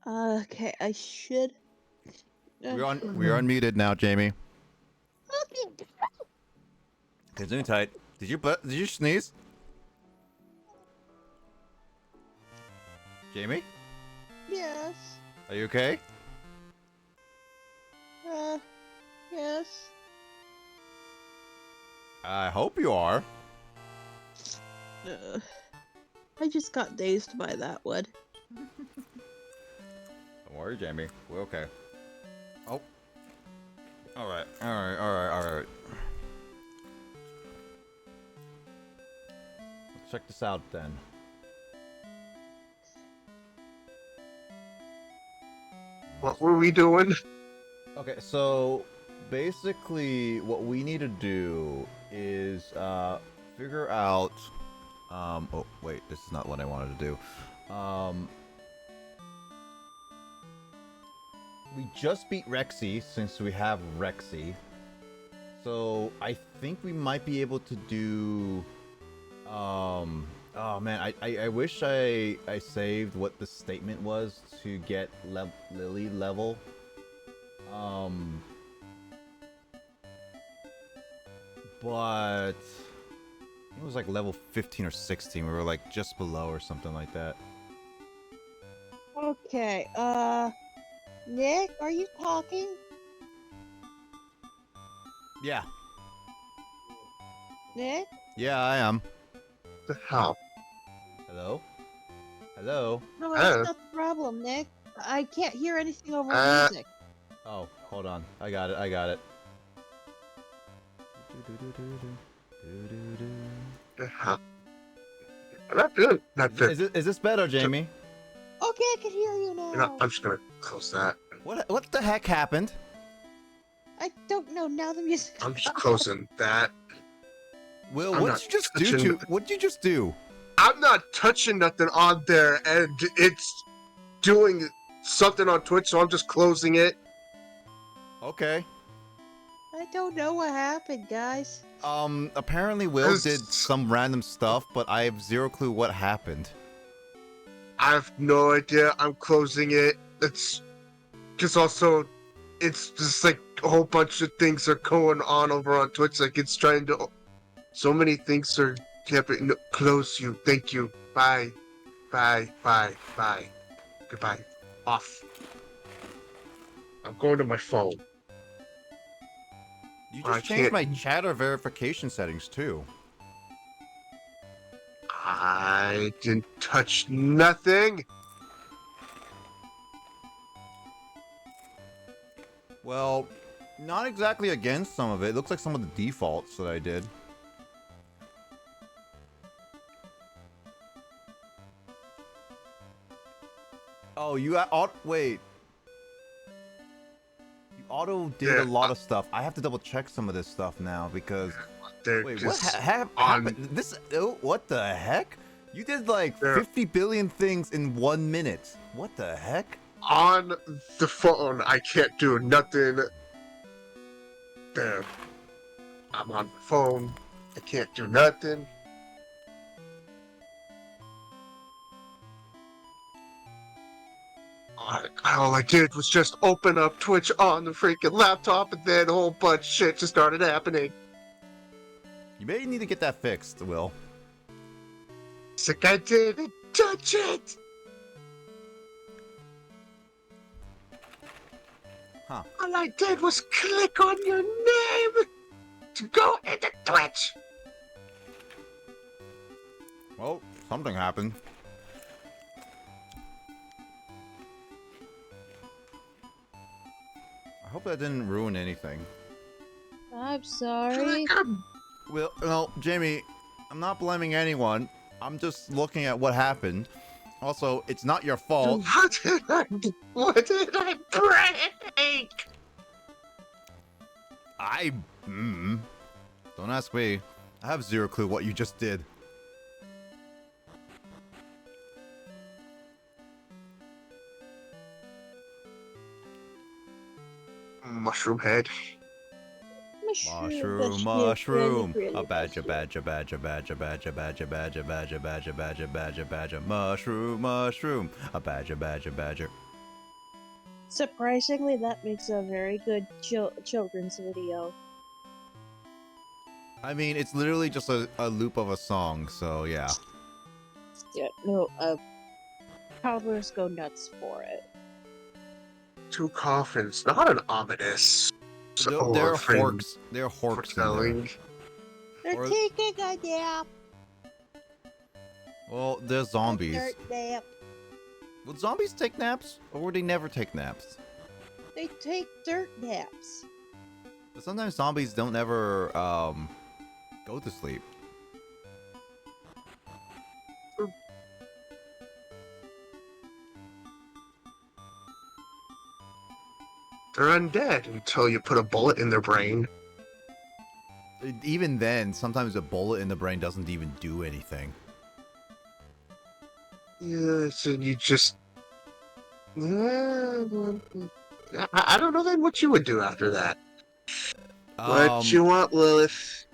Okay, I should. We're unmuted now, Jamie. Okay, tight. Did you sneeze? Jamie? Yes. Are you okay? Yes. I hope you are. I just got dazed by that one. Don't worry, Jamie. We're okay. Oh. Alright. Let's check this out then. What were we doing? Okay, so basically what we need to do is figure out oh wait, this is not what I wanted to do. We just beat Rexy since we have Rexy. So I think we might be able to do Oh man, I wish I saved what the statement was to get Lily level. But it was like level 15 or 16. We were like just below or something like that. Okay, Nick, are you talking? Yeah. Nick? Yeah, I am. The hell? Hello? Hello? No, that's not the problem, Nick. I can't hear anything over Uh, music. Oh, hold on. I got it. I got it. The hell? I'm not doing nothing. Is this better, Jamie? Okay, I can hear you You know, now. I'm just gonna close that. What the heck happened? I don't know, now the music. I'm just closing that. Will, I'm what not did you just do touching- to? What did you just do? I'm not touching nothing on there, and it's doing something on Twitch, so I'm just closing it. Okay. I don't know what happened, guys. Apparently Will Cause- did some random stuff, but I have zero clue what happened. I have no idea. I'm closing it. It's just also, it's just like a whole bunch of things are going on over on Twitch. Like it's trying to, so many things are happening. No, close you. Thank you. Bye. Bye. Bye. Bye. Goodbye. Off. I'm going to my phone. You I just changed can't- my chatter verification settings too. I didn't touch nothing. Well, not exactly against some of it. It looks like some of the defaults that I did. Oh, wait. You auto did Yeah, a lot of stuff. I have to double check some of this stuff now because They're wait, what just happened? This what the heck? You did like There- 50 billion things in 1 minute. What the heck? on the phone. I can't do nothing. There. I'm on the phone. I can't do nothing. All I did was just open up Twitch on the freaking laptop, and then a whole bunch of shit just started happening. You may need to get that fixed, Will. It's like I didn't touch it. Huh. All I did was click on your name to go into Twitch. Well, something happened. I hope that didn't ruin anything. I'm sorry. Click 'em. Well, no, Jamie, I'm not blaming anyone. I'm just looking at what happened. Also, it's not your fault. What did I break? Don't ask me. I have zero clue what you just did. Mushroom head. Mushroom, mushroom. A badger, badger, badger, badger, badger, badger, badger, badger, badger, badger, badger, badger. Mushroom, mushroom. A badger, badger, badger. Surprisingly, that makes a very good children's video. I mean, it's literally just a loop of a song, so yeah. Yeah, no, toddlers go nuts for it. Two coffins, not an ominous. They're frame horks. They're horks in there. foretelling. They're Or- taking a nap. Well, they're zombies. A dirt nap. Would zombies take naps, or would they never take naps? They take dirt naps. But sometimes zombies don't ever go to sleep. They're undead until you put a bullet in their brain. Even then, sometimes a bullet in the brain doesn't even do anything. Yeah, so you just. I don't know then what you would do after that. What you want, Lilith?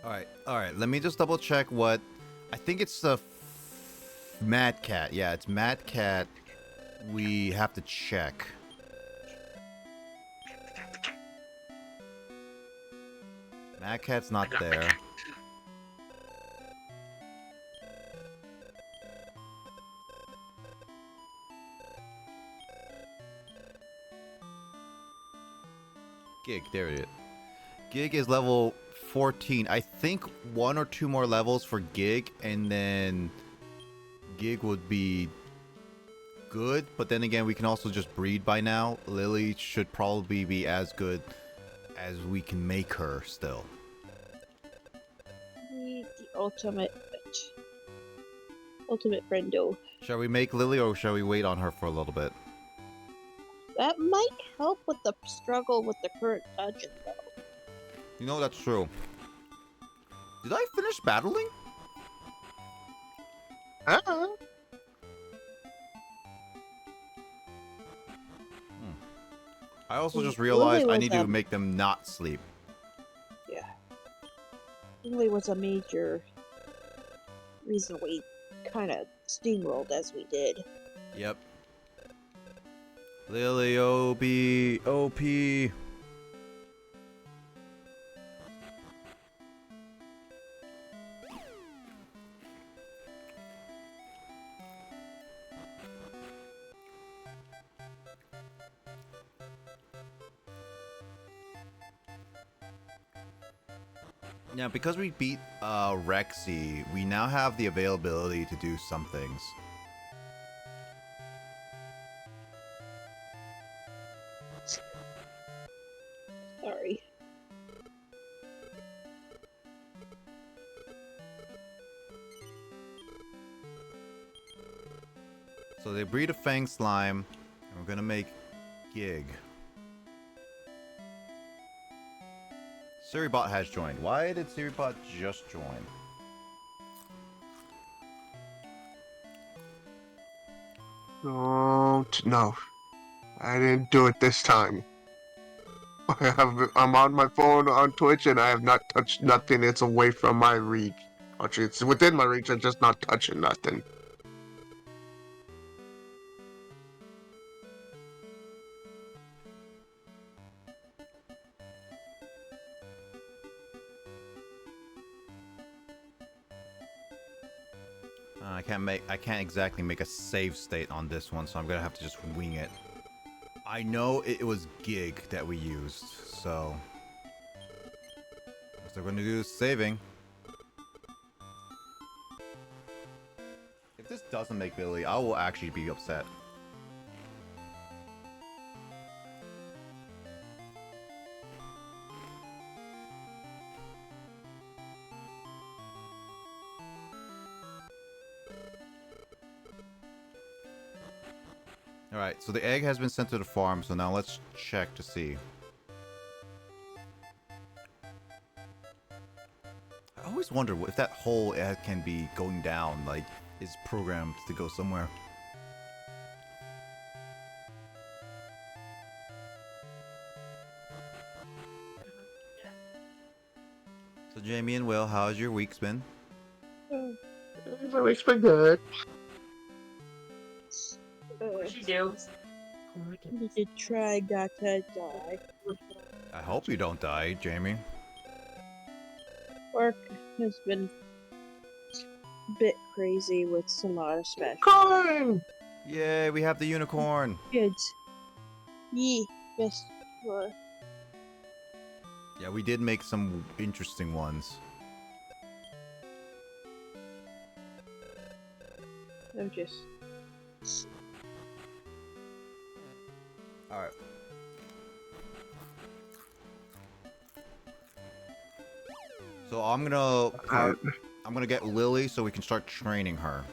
All right. Let me just double check what I think it's the Mad Cat. Yeah, it's Mad Cat. We have to check. Mad Cat's not there. Gig, there it is. Gig is level 14. I think 1 or 2 more levels for Gig, and then Gig would be good. But then again, we can also just breed by now. Lily should probably be as good as we can make her still. The ultimate friendo. Shall we make Lily, or shall we wait on her for a little bit? That might help with the struggle with the current dungeon, though. You know, that's true. Did I finish battling? I also just realized I need to make them not sleep. Yeah. Lily was a major reason we kind of steamrolled as we did. Yep. Lily, OP. Now, because we beat Rexy, we now have the availability to do some things. Sorry. So they breed a Fang Slime, and we're gonna make Gig. Siribot has joined. Why did Siribot just join? No. I didn't do it this time. I'm on my phone on Twitch and I have not touched nothing. It's away from my reach. Actually, it's within my reach. I'm just not touching nothing. I can't exactly make a save state on this one, so I'm gonna have to just wing it. I know it was Gig that we used, so what they're gonna do is saving. If this doesn't make Billy, I will actually be upset. Alright, so the egg has been sent to the farm, so now let's check to see. I always wonder if that hole can be going down, like, is programmed to go somewhere. So Jamie and Will, how's your week's been? My week's been good. What'd you do? You did try not to die. I hope you don't die, Jamie. Work has been a bit crazy with a lot of special. Corn! Yay, we have the unicorn! Kids. Yee. Yes. Yeah, we did make some interesting ones. I'm just... Alright. So I'm gonna get Lily so we can start training her.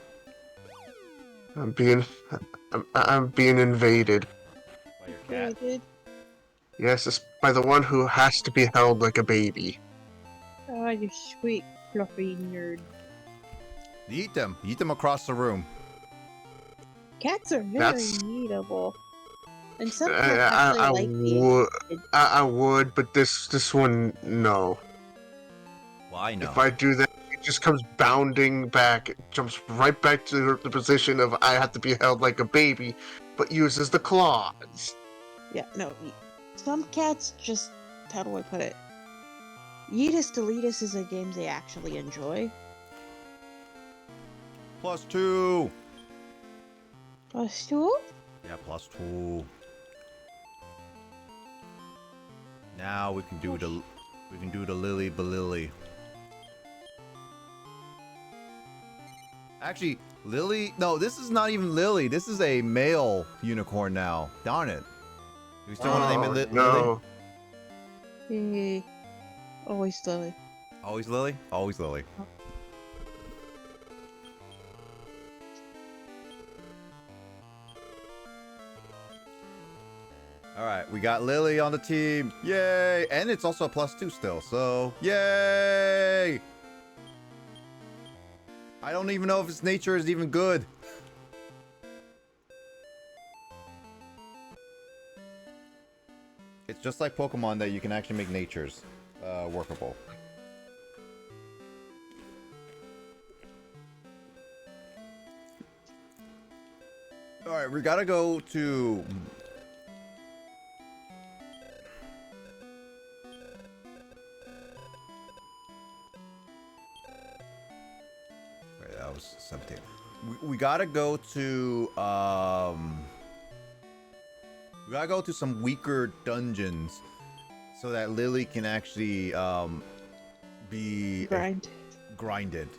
I'm being invaded. By your cat? Did. Yes, it's by the one who has to be held like a baby. Oh, you sweet, fluffy nerd. Eat them. Eat them across the room. Cats are very That's- eatable. And some cats actually like being eaten. I would, but this one, no. Why no? If I do that, just comes bounding back, it jumps right back to the position of I have to be held like a baby, but uses the claws. Yeah, no. Some cats just, how do I put it? Yeetus Deletus is a game they actually enjoy. +2. +2? Yeah, +2. Now we can do the Lily Balili. Actually, Lily. No, this is not even Lily. This is a male unicorn now. Darn it. Do we still want to name it Lily? No. Always Lily. Always Lily? Always Lily. Alright, we got Lily on the team. Yay! And it's also a +2 still, so yay! I don't even know if its nature is even good. It's just like Pokemon that you can actually make natures workable. Alright, we gotta go to... Wait, that was 17. We gotta go to, we gotta go to some weaker dungeons so that Lily can actually, be... grinded.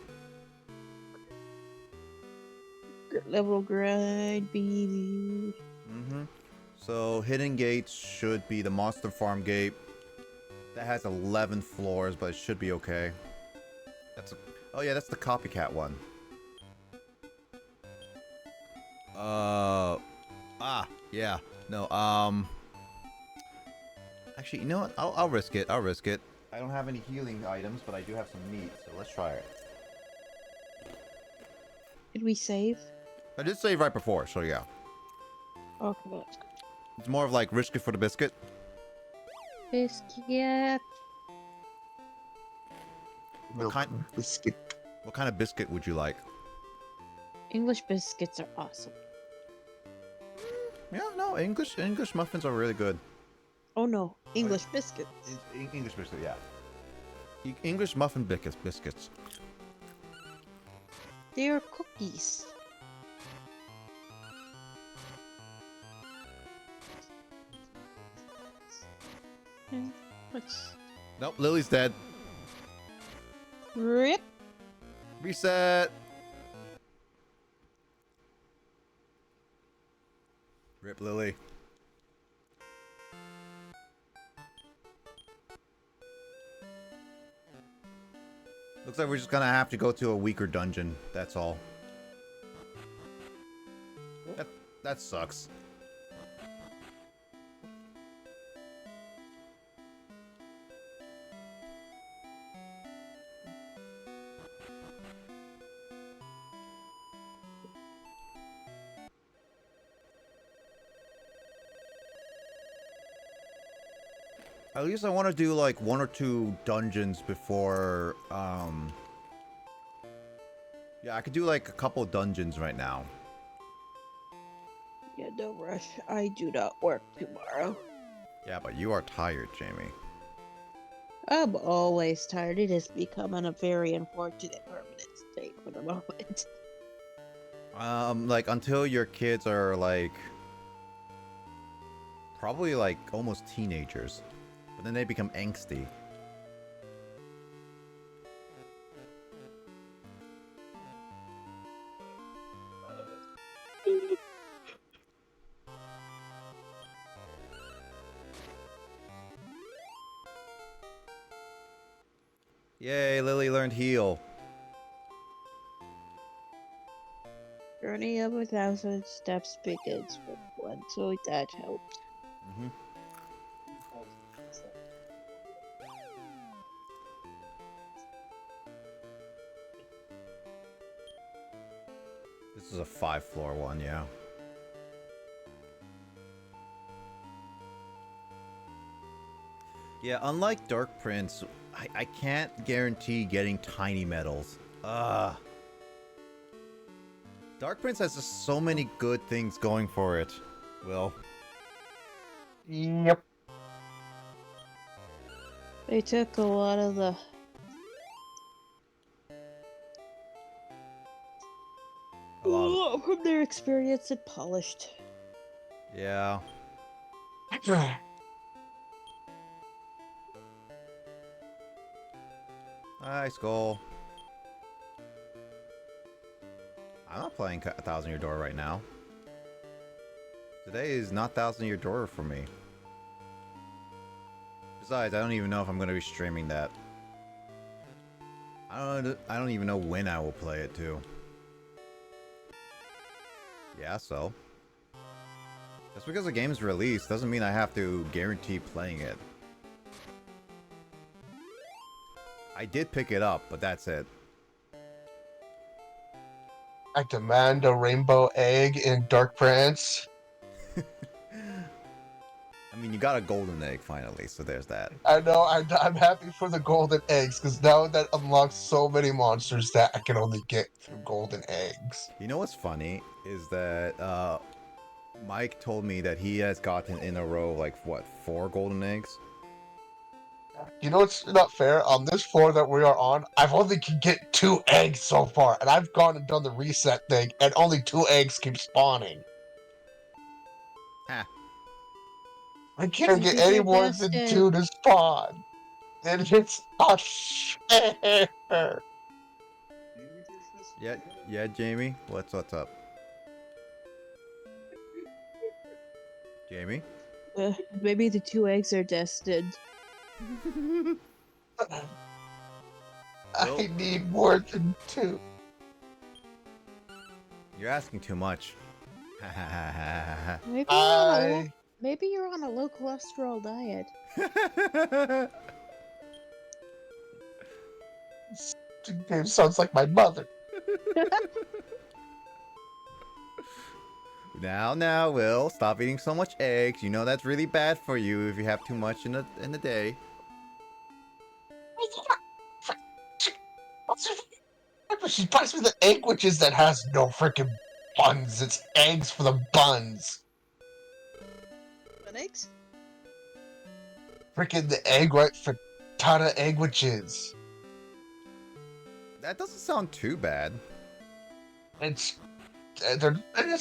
Level grind, baby. So hidden gates should be the monster farm gate. That has 11 floors, but it should be okay. Oh yeah, that's the copycat one. Yeah. No, actually, you know what? I'll risk it. I'll risk it. I don't have any healing items, but I do have some meat, so let's try it. Did we save? I did save right before, so yeah. Okay, that's good. It's more of like risk it for the biscuit. Biscuit. Milk biscuit. What kind of biscuit would you like? English biscuits are awesome. Yeah, no, English muffins are really good. Oh no, English biscuits. English biscuit, yeah. English muffin biscuits. They are cookies. What's... Nope, Lily's dead. Rip. Reset. Rip Lily. Looks like we're just gonna have to go to a weaker dungeon. That's all. That sucks. At least I want to do like 1 or 2 dungeons before, yeah, I could do like a couple dungeons right now. Yeah, don't rush. I do not work tomorrow. Yeah, but you are tired, Jamie. I'm always tired. It has become a very unfortunate permanent state for the moment. Like until your kids are like, probably like almost teenagers. But then they become angsty. Yay, Lily learned heal. Journey of 1,000 steps begins with one, so that helped. This is a 5-floor one, yeah. Yeah, unlike Dark Prince, I can't guarantee getting tiny medals. Ugh. Dark Prince has just so many good things going for it. Will. Yep. They took a lot of the from their experience and polished. Yeah. Hi, Skull. I'm not playing 1,000 Year Door right now. Today is not 1,000 Year Door for me. Besides, I don't even know if I'm going to be streaming that. I don't even know when I will play it too. Yeah, so. Just because a game's released doesn't mean I have to guarantee playing it. I did pick it up, but that's it. I demand a rainbow egg in Dark Prince. I mean, you got a golden egg finally, so there's that. I know, I'm happy for the golden eggs, because now that unlocks so many monsters that I can only get through golden eggs. You know what's funny is that Mike told me that he has gotten in a row like what, 4 golden eggs? You know what's not fair? On this floor that we are on, I've only can get 2 eggs so far, and I've gone and done the reset thing, and only 2 eggs keep spawning. Ah. I can't You get did any your more best, than Ed. 2 to spawn. And it's not fair. Yeah, Jamie? What's up? Jamie? Maybe the 2 eggs are destined. I need more than 2. You're asking too much. Maybe you're on a low cholesterol diet. It sounds like my mother. Now, Will, stop eating so much eggs. You know that's really bad for you if you have too much in the day. She buys me the egg witches that has no freaking buns. It's eggs for the buns. What eggs? Freaking the egg right for Tana egg witches. That doesn't sound too bad. It's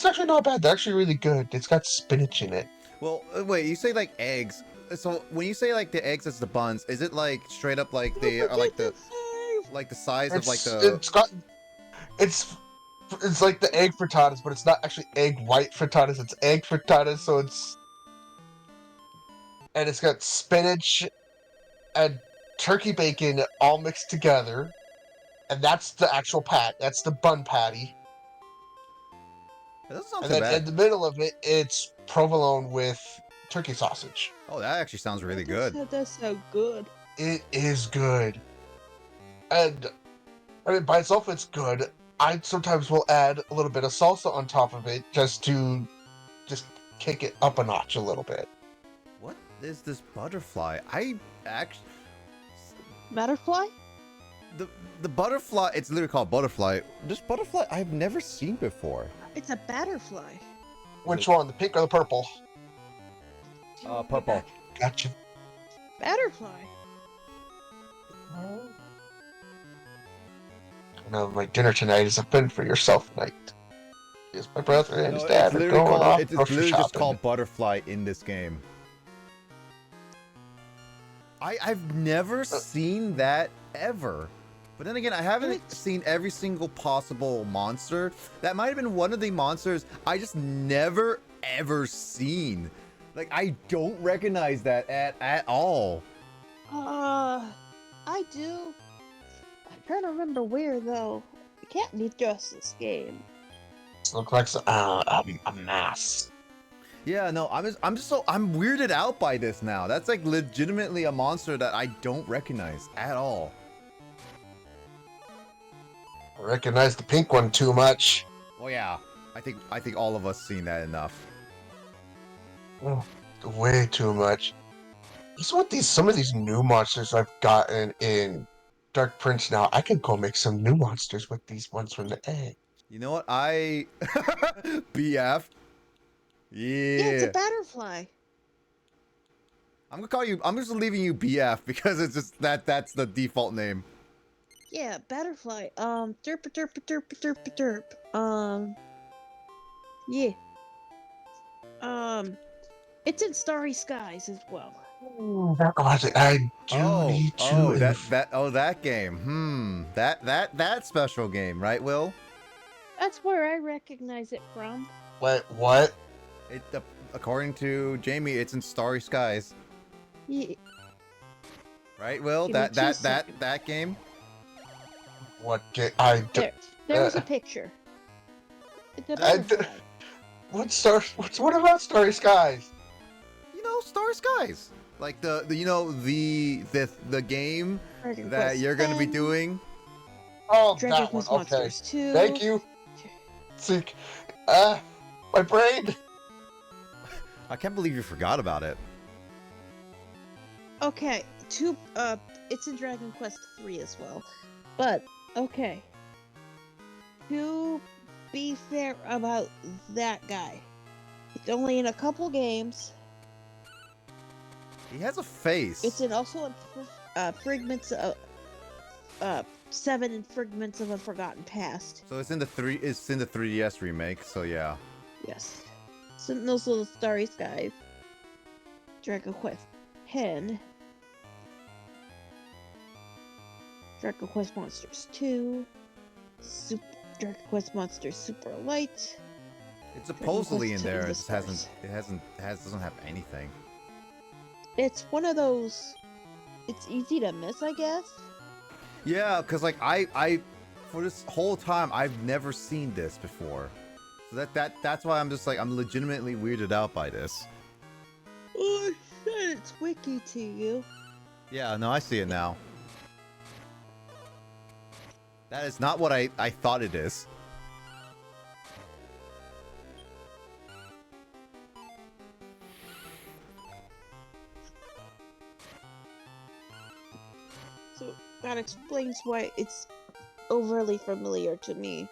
actually not bad. They're actually really good. It's got spinach in it. Well, wait, you say like eggs. So when you say like the eggs as the buns, is it like straight up like they are like the size of like the? It's like the egg frittatas, but it's not actually egg white frittatas. It's egg frittatas, so it's got spinach and turkey bacon all mixed together, and that's the actual pat. That's the bun patty. That doesn't sound And too then in bad. the middle of it, it's provolone with turkey sausage. Oh, that actually sounds really good. That does sound good. It is good. And, I mean, by itself, it's good. I sometimes will add a little bit of salsa on top of it just to kick it up a notch a little bit. What is this butterfly? I actually... Butterfly? The butterfly, it's literally called butterfly. This butterfly I've never seen before. It's a butterfly. Which one, the pink or the purple? Purple. Gotcha. Butterfly. No, my dinner tonight is a fend for yourself night. Yes, my brother and his No, dad are going off it's grocery literally just shopping. called butterfly in this game. I've never seen that ever. But then again, I haven't seen every single possible monster. That might have been one of the monsters I just never ever seen. Like, I don't recognize that at all. I do. I'm trying to remember where though. It can't be just this game. Looks like a mass. Yeah, no, I'm weirded out by this now. That's like legitimately a monster that I don't recognize at all. I recognize the pink one too much. Well, yeah, I think all of us seen that enough. Oh, way too much. What's with some of these new monsters I've gotten in Dark Prince now? I could go make some new monsters with these ones from the egg. You know what? I BF. Yeah, it's a Yeah. butterfly. I'm gonna call you. I'm just leaving you BF because it's just that's the default name. Yeah, butterfly. Derp derp derp derp derp. Yeah. It's in Starry Skies as well. Ooh, that reminds me, I do need to. That game. That special game, right, Will? That's where I recognize it from. Wait, what? It according to Jamie, it's in Starry Skies, Yeah. right, Will? Give me That two that seconds. that game. What game? I do. There was Uh, a picture. It's a I d- butterfly. What about Starry Skies? You know, Starry Skies. Like the the game Dragon that Quest you're gonna be 10, doing. Oh, Dragon that one. Quest Okay. Monsters 2. Thank you. See, my brain. I can't believe you forgot about it. Okay, it's in Dragon Quest 3 as well. But, okay. To be fair about that guy, it's only in a couple games. He has a face. It's also in Fragments of 7 and Fragments of a Forgotten Past. So it's in the 3DS remake. So yeah. Yes. Sentinels of the Starry Skies. Dragon Quest 10. Dragon Quest Monsters 2. Dragon Quest Monsters Super Light. It's supposedly in Quest there. of It the just Stars. doesn't have anything. It's one of those. It's easy to miss, I guess. Yeah, because like I for this whole time I've never seen this before. So that's why I'm just like I'm legitimately weirded out by this. Oh, I said it's wiki to you. Yeah, no, I see it now. That is not what I thought it is. So that explains why it's overly familiar to me.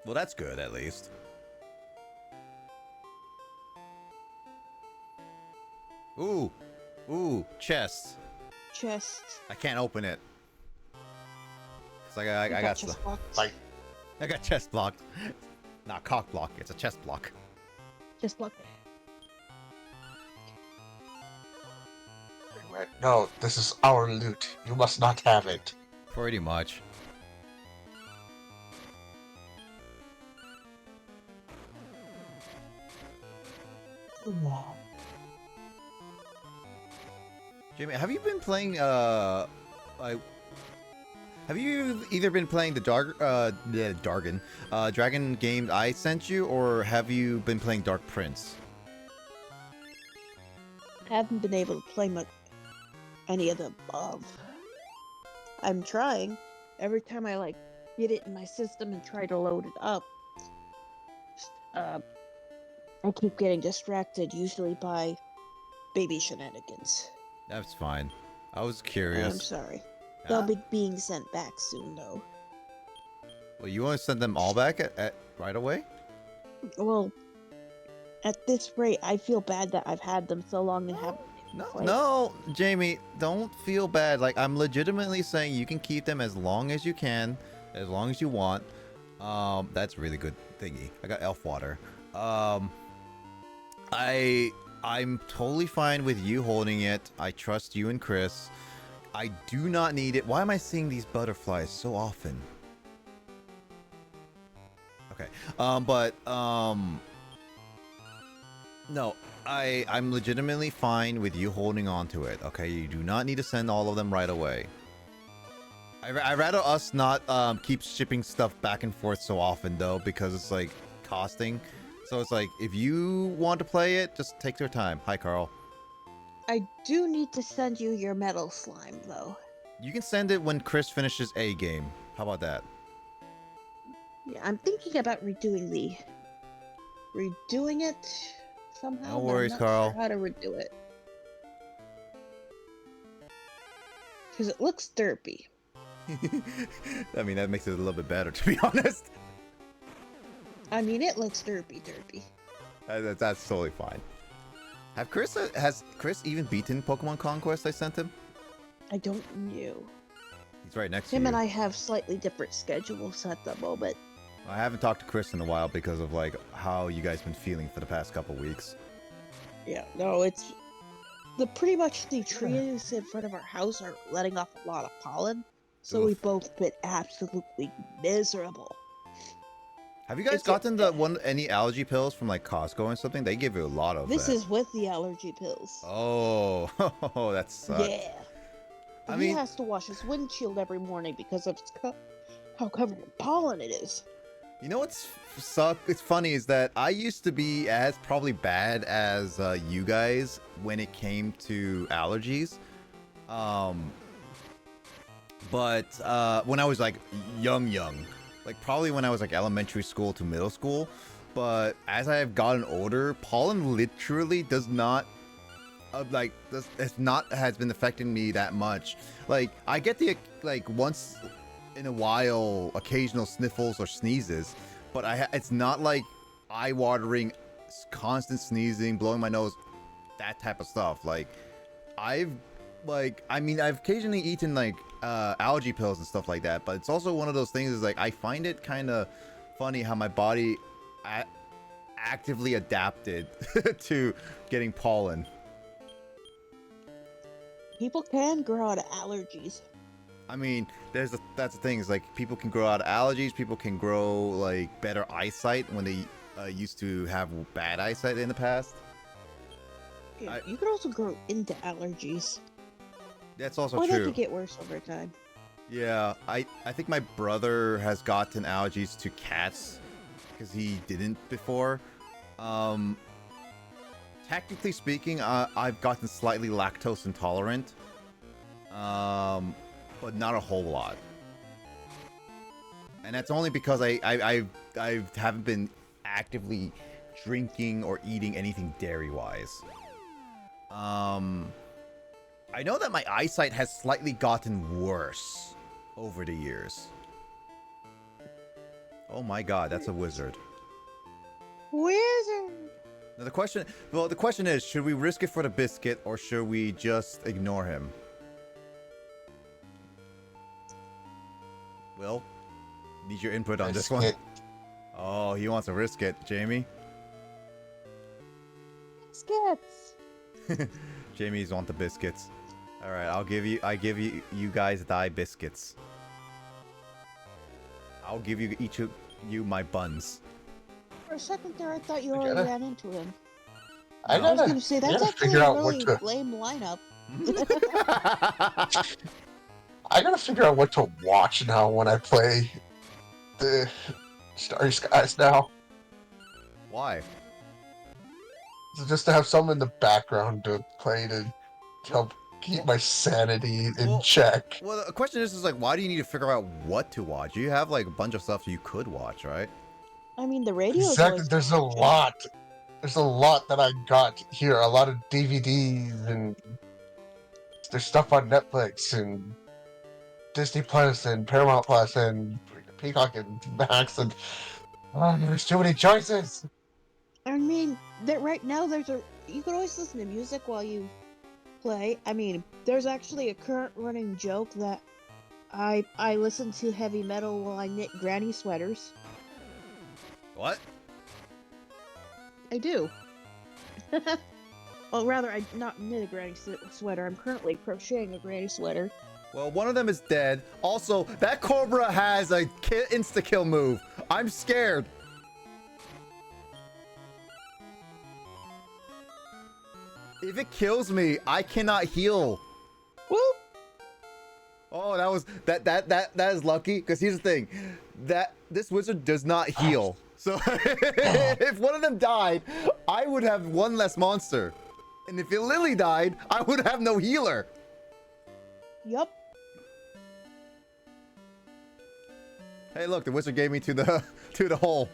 Well, that's good at least. Ooh, chest. Chest. I can't open it. Cause I got chest stuff. blocked. Like, I got chest blocked. Not cock block. It's a chest block. Chest blocked. wait, no, this is our loot. You must not have it. Pretty much. Jamie, have you been playing like have you either been playing the Dragon game I sent you, or have you been playing Dark Prince? I haven't been able to play any of the above. I'm trying. Every time I get it in my system and try to load it up, I keep getting distracted, usually by baby shenanigans. That's fine. I was I'm curious. sorry. Ah, They'll be being sent back soon, though. well, you want to send them all back at right away? Well, at this rate, I feel bad that I've had them so long and haven't. No, Jamie, don't feel bad. Like, I'm legitimately saying you can keep them as long as you can, as long as you want. That's really good thingy. I got elf water. I'm totally fine with you holding it. I trust you and Chris. I do not need it. Why am I seeing these butterflies so often? Okay. No, I'm legitimately fine with you holding on to it. Okay, you do not need to send all of them right away. I'd rather us not keep shipping stuff back and forth so often though, because it's like costing. So it's like if you want to play it, just take your time. Hi, Carl. I do need to send you your metal slime, though. You can send it when Chris finishes a game. How about that? Yeah, I'm thinking about redoing redoing it somehow. No but worries, I'm not Carl. Sure how to redo it? Because it looks derpy. I mean, that makes it a little bit better, to be honest. I mean, it looks derpy. That's totally fine. Has Chris even beaten Pokemon Conquest I sent him? I don't know. He's right next to Him you. and I have slightly different schedules at the moment. I haven't talked to Chris in a while because of like how you guys been feeling for the past couple weeks. Yeah, no, it's pretty much the trees in front of our house are letting off a lot of pollen, so Oof. we've both been absolutely miserable. Have you guys It's gotten any allergy pills from like Costco and something? They give you a lot of This that. is with the allergy pills. Oh, that sucks. Yeah. I He mean, has to wash his windshield every morning because of how covered in pollen it is. you know what's it's funny is that I used to be as probably bad as you guys when it came to allergies. But when I was like young, like probably when I was like elementary school to middle school. But as I have gotten older, pollen literally does not has been affecting me that much. Like I get the like once in a while occasional sniffles or sneezes, but it's not like eye-watering constant sneezing, blowing my nose, that type of stuff. Like I've occasionally eaten like allergy pills and stuff like that, but it's also one of those things is like I find it kind of funny how my body actively adapted to getting pollen. People can grow out of allergies. I mean, that's the thing is like people can grow out of allergies, people can grow like better eyesight when they used to have bad eyesight in the past. Yeah, you could also grow into allergies. That's also or true. they could get worse over time. Yeah, I think my brother has gotten allergies to cats because he didn't before. Technically speaking, I've gotten slightly lactose intolerant, but not a whole lot. And that's only because I haven't been actively drinking or eating anything dairy wise. I know that my eyesight has slightly gotten worse over the years. Oh my god, that's a wizard. Wizard! Now the question is, should we risk it for the biscuit or should we just ignore him? Will, need your input on this one. Oh, he wants to risk it, Jamie. Biscuits! Jamie's want the biscuits. All right, I give you guys thy biscuits. I'll give you each of you my buns. For a second there, I thought you already ran into him. I was gotta gonna say that's actually figure a out really what to. lame lineup. I gotta figure out what to watch now when I play the Starry Skies now. Why? So just to have some in the background to play to help keep my sanity in check. Well, the question is like, why do you need to figure out what to watch? You have like a bunch of stuff you could watch, right? I mean, the radio. Exactly. There's a lot. There's a lot that I got here. A lot of DVDs and there's stuff on Netflix and Disney Plus and Paramount Plus and Peacock and Max and there's too many choices. I mean, that right now you could always listen to music while you play. I mean, there's actually a current running joke that I listen to heavy metal while I knit granny sweaters. What? I do. Well, rather, I not knit a granny sweater. I'm currently crocheting a granny sweater. Well, one of them is dead. Also, that Cobra has a insta-kill move. I'm scared. If it kills me, I cannot heal. Whoop! Oh, that is lucky. Because here's the thing, this wizard does not heal. So if one of them died, I would have one less monster, and if Lily died, I would have no healer. Yup. Hey, look, the wizard gave me to the hole.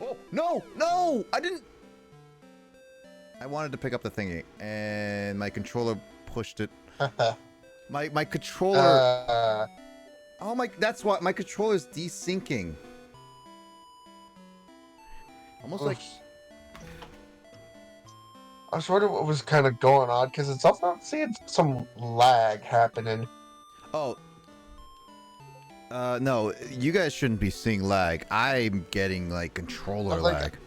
Oh, No! No! I didn't... I wanted to pick up the thingy, and my controller pushed it. My controller... Oh my... That's why my controller's desyncing. Almost like... I was wondering what was kind of going on, because it's also I'm seeing some lag happening. Oh. No, you guys shouldn't be seeing lag. I'm getting, like, controller I'm like, lag.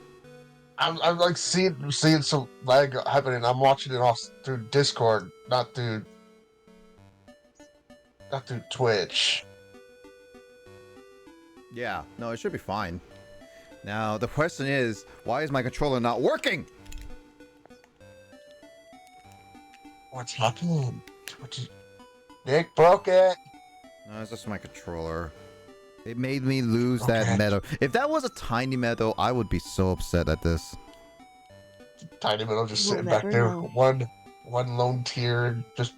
I'm like seeing some lag happening. I'm watching it all through Discord, not through Twitch. Yeah, no, it should be fine. Now, the question is, why is my controller not working? What's happening? Nick broke it. No, it's just my controller. It made me lose that Okay. medal. If that was a tiny medal, I would be so upset at this. Tiny Meadow just We'll sitting back never there, know. one lone tear just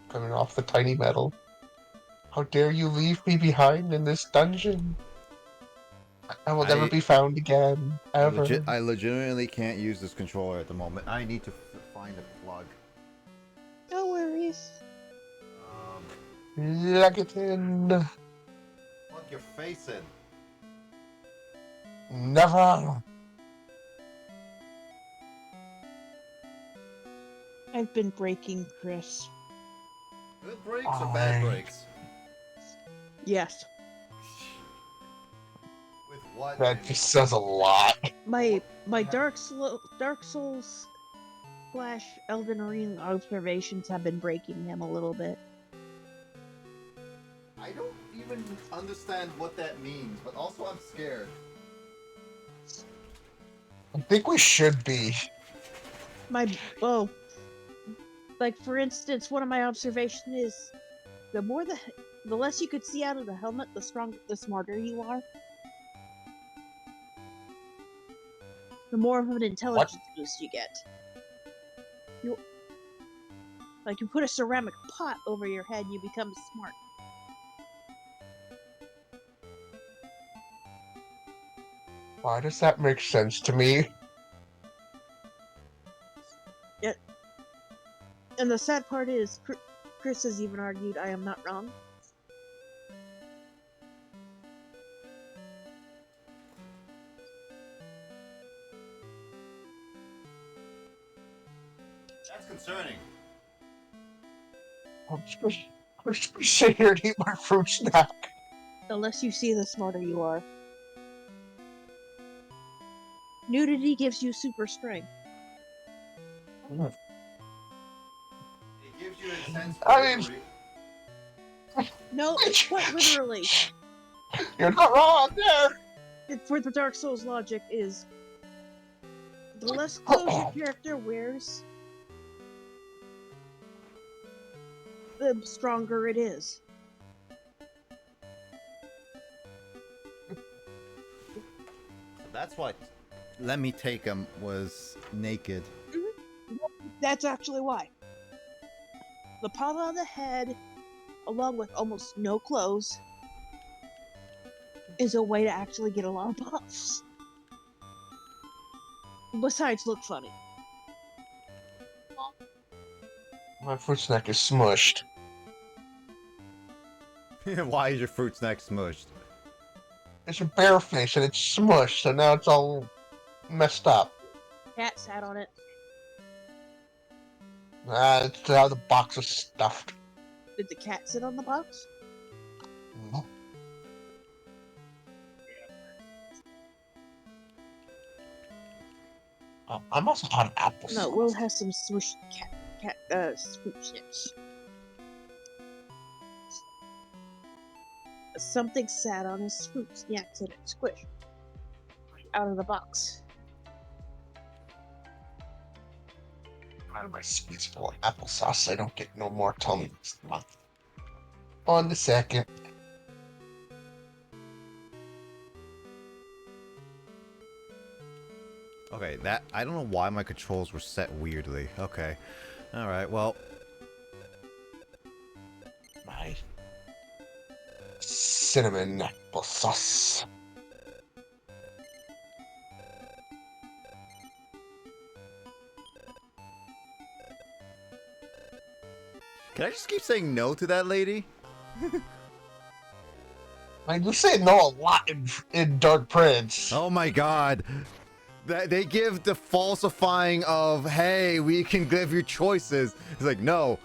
coming off the Tiny Meadow. How dare you leave me behind in this dungeon? I will never be found again, ever. I legitimately can't use this controller at the moment. I need to find a plug. No worries. Plug it in. Plug your face in. Never. I've been breaking Chris. Good breaks or bad I- breaks? Yes. With what? That just says a lot. My Dark Souls / Elden Ring observations have been breaking him a little bit. I don't even understand what that means, but also I'm scared. I think we should be. Like for instance, one of my observations is the less you could see out of the helmet, the smarter you are. The more of an intelligence boost you get. You put a ceramic pot over your head, you become smart. Why does that make sense to me? And the sad part is, Chris has even argued I am not wrong. That's concerning. I'm supposed to sit here and eat my fruit snack. The less you see, the smarter you are. Nudity gives you super strength. It gives you a sense of I mean- bravery. No, it's quite literally. You're not wrong there. For the Dark Souls logic is, the less clothes your character wears, the stronger it is. That's why Let Me Take Him was naked. That's actually why. The pot on the head, along with almost no clothes, is a way to actually get a lot of buffs. Besides, look funny. My fruit snack is smushed. Why is your fruit snack smushed? It's a bear face and it's smushed, so now it's all messed up. Cat sat on it. It's how the box is stuffed. Did the cat sit on the box? I'm also on apple No, Will has some swish fruit chips. Something sat on his fruit snacks and it squished out of the box. Out of my sweets full of applesauce, so I don't get no more tummy this month. On the second. Okay, I don't know why my controls were set weirdly. Okay. Alright, well. My cinnamon applesauce. Can I just keep saying no to that lady? I mean, you say no a lot in Dark Prince. Oh my god. They give the falsifying of, hey, we can give you choices. It's like, no,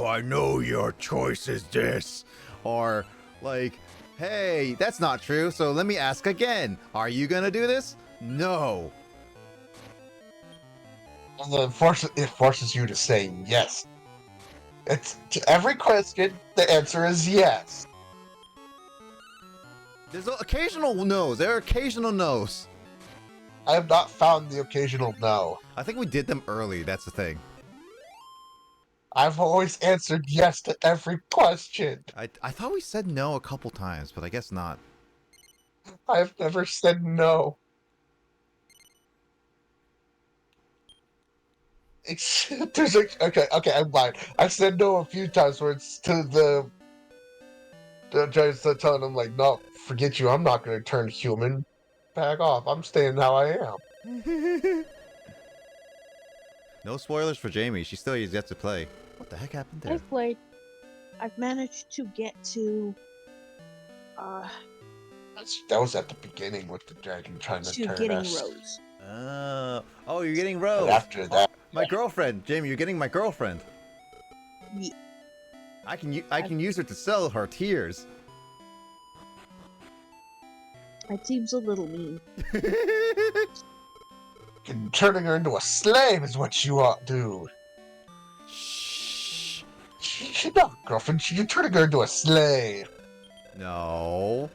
I know your choice is this. Or like, hey, that's not true, so let me ask again. Are you gonna do this? No. And then it forces you to say yes. It's to every question, the answer is yes. There's occasional no's. There are occasional no's. I have not found the occasional no. I think we did them early. That's the thing. I've always answered yes to every question. I thought we said no a couple times, but I guess not. I've never said no. There's like, okay, I'm lying. I said no a few times where it's to the judge telling him like, no, forget you, I'm not gonna turn human. Back off, I'm staying how I am. No spoilers for Jamie. She still has yet to play. What the heck happened there? I've played. I've managed to get to That was at the beginning with the dragon trying to turn getting us. Rose. Oh, you're getting Rose. But after that, My girlfriend, Jamie. You're getting my girlfriend. Ye- I can use her to sell her tears. That seems a little mean. turning her into a slave is what you ought to do. Shh. She's not a girlfriend. You're turning her into a slave. No.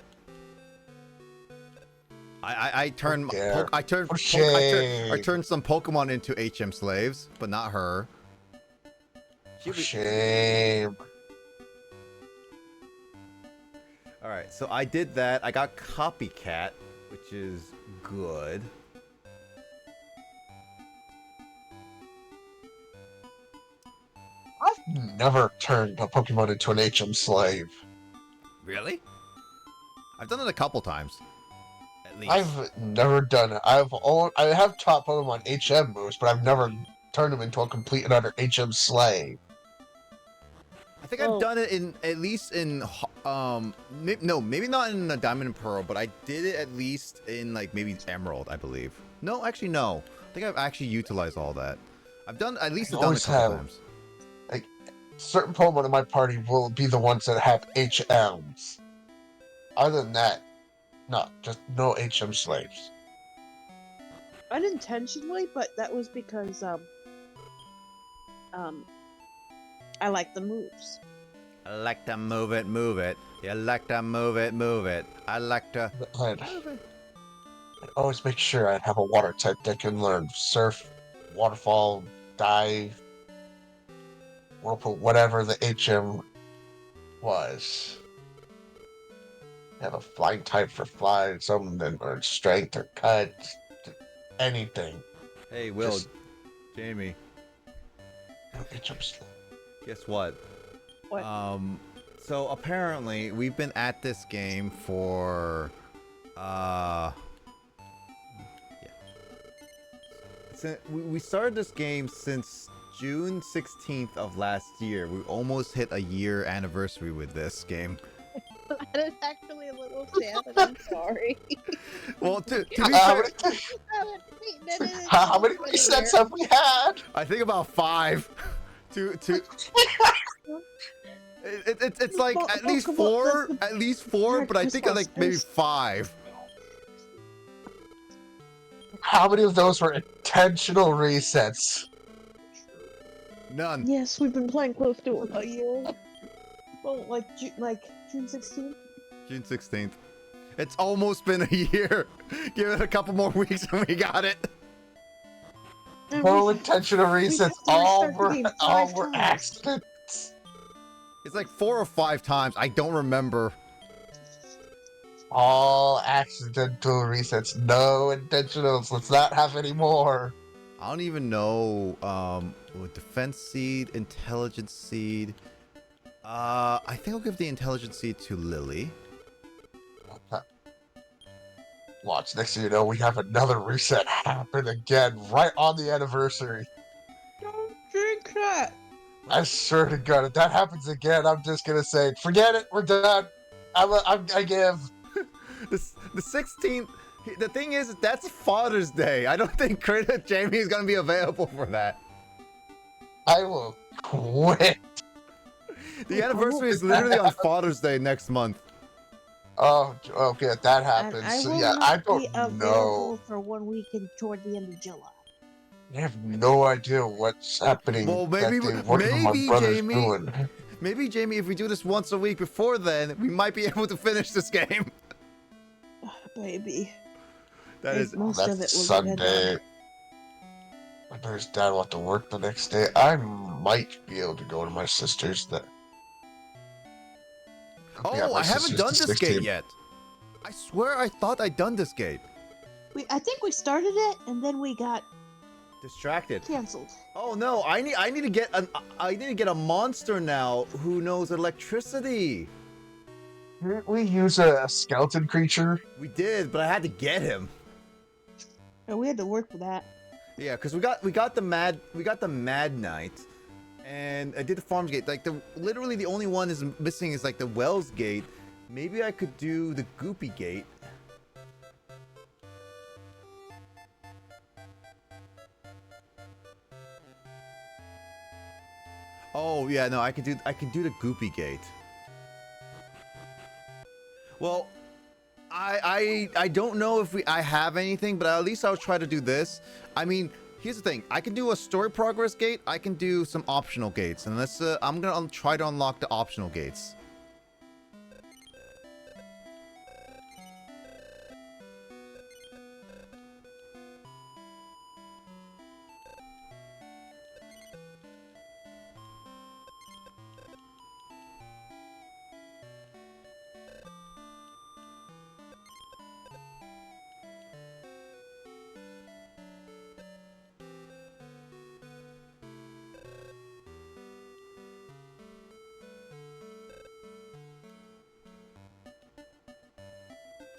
I turn Yeah. I turn For I shame. turn some Pokemon into HM slaves, but not her. For shame. All right, so I did that. I got Copycat, which is good. I've never turned a Pokemon into an HM slave. Really? I've done it a couple times. At least. I've never done it. I have taught Pokemon HM moves, but I've never turned them into a complete and utter HM slave. I think Well- I've done it in at least in no, maybe not in a Diamond and Pearl, but I did it at least in like maybe Emerald, I believe. No, actually no. I think I've actually utilized all that. I've done at least I done it a always couple have. times. Certain Pokemon in my party will be the ones that have HMs. Other than that, no, just no HM slaves. Unintentionally, but that was because I like the moves. I like to move it, move it. You like to move it, move it. I like to I'd move it. always make sure I have a water type that can learn surf, waterfall, dive, whirlpool, whatever the HM was. Have a flying type for flying, something that learns strength or cut, anything. Hey, Will, Just- Jamie, No HM slave. guess what? What? So apparently we've been at this game for we started this game since June 16th of last year. We almost hit a year anniversary with this game. That is actually a little sad, and I'm sorry. Well, to be How fair, many resets have we had? I think about 5. It's like at least four, but I think like maybe 5. How many of those were intentional resets? None. Yes, we've been playing close to a year. Well, like June 16th. June 16th. It's almost been a year. Give it a couple more weeks and we got it. And No we- intentional resets. have to All restart the were game 5 times. accidents. It's like 4 or 5 times. I don't remember. All accidental resets. No intentionals. Let's not have any more. I don't even know. Defense seed, intelligence seed. I think I'll give the intelligence seed to Lily. Watch, next thing you know, we have another reset happen again right on the anniversary. Don't drink that. I swear to God, if that happens again, I'm just gonna say, forget it, we're done. I give. The 16th. The thing is, that's Father's Day. I don't think Jamie is gonna be available for that. I will quit. The anniversary If is that literally on happens. Father's Day next month. Oh, okay, if that And happens. I So will yeah, I not don't be know. available for 1 week and toward the end of July. I have no idea what's happening Well, that day. What my brother's doing. Maybe Jamie, if we do this once a week before then, we might be able to finish this game. Baby. That is. Oh, Most of it that's will depend on Sunday. My brother's dad will have to work the next day. I might be able to go to my sister's. Oh, My I haven't sister's done the this gate 16th. yet. I swear I thought I'd done this gate. I think we started it and then we got Distracted. canceled. Oh no, I need to get a monster now who knows electricity. Didn't we use a skeleton creature? We did, but I had to get him. And we had to work for that. Yeah, because we got the Mad Knight, and I did the Farms Gate. Like literally the only one is missing is like the Wells Gate. Maybe I could do the Goopy Gate. Oh yeah, no, I can do the Goopy Gate. Well, I don't know if I have anything, but at least I'll try to do this. I mean, here's the thing. I can do a story progress gate. I can do some optional gates, and I'm gonna try to unlock the optional gates.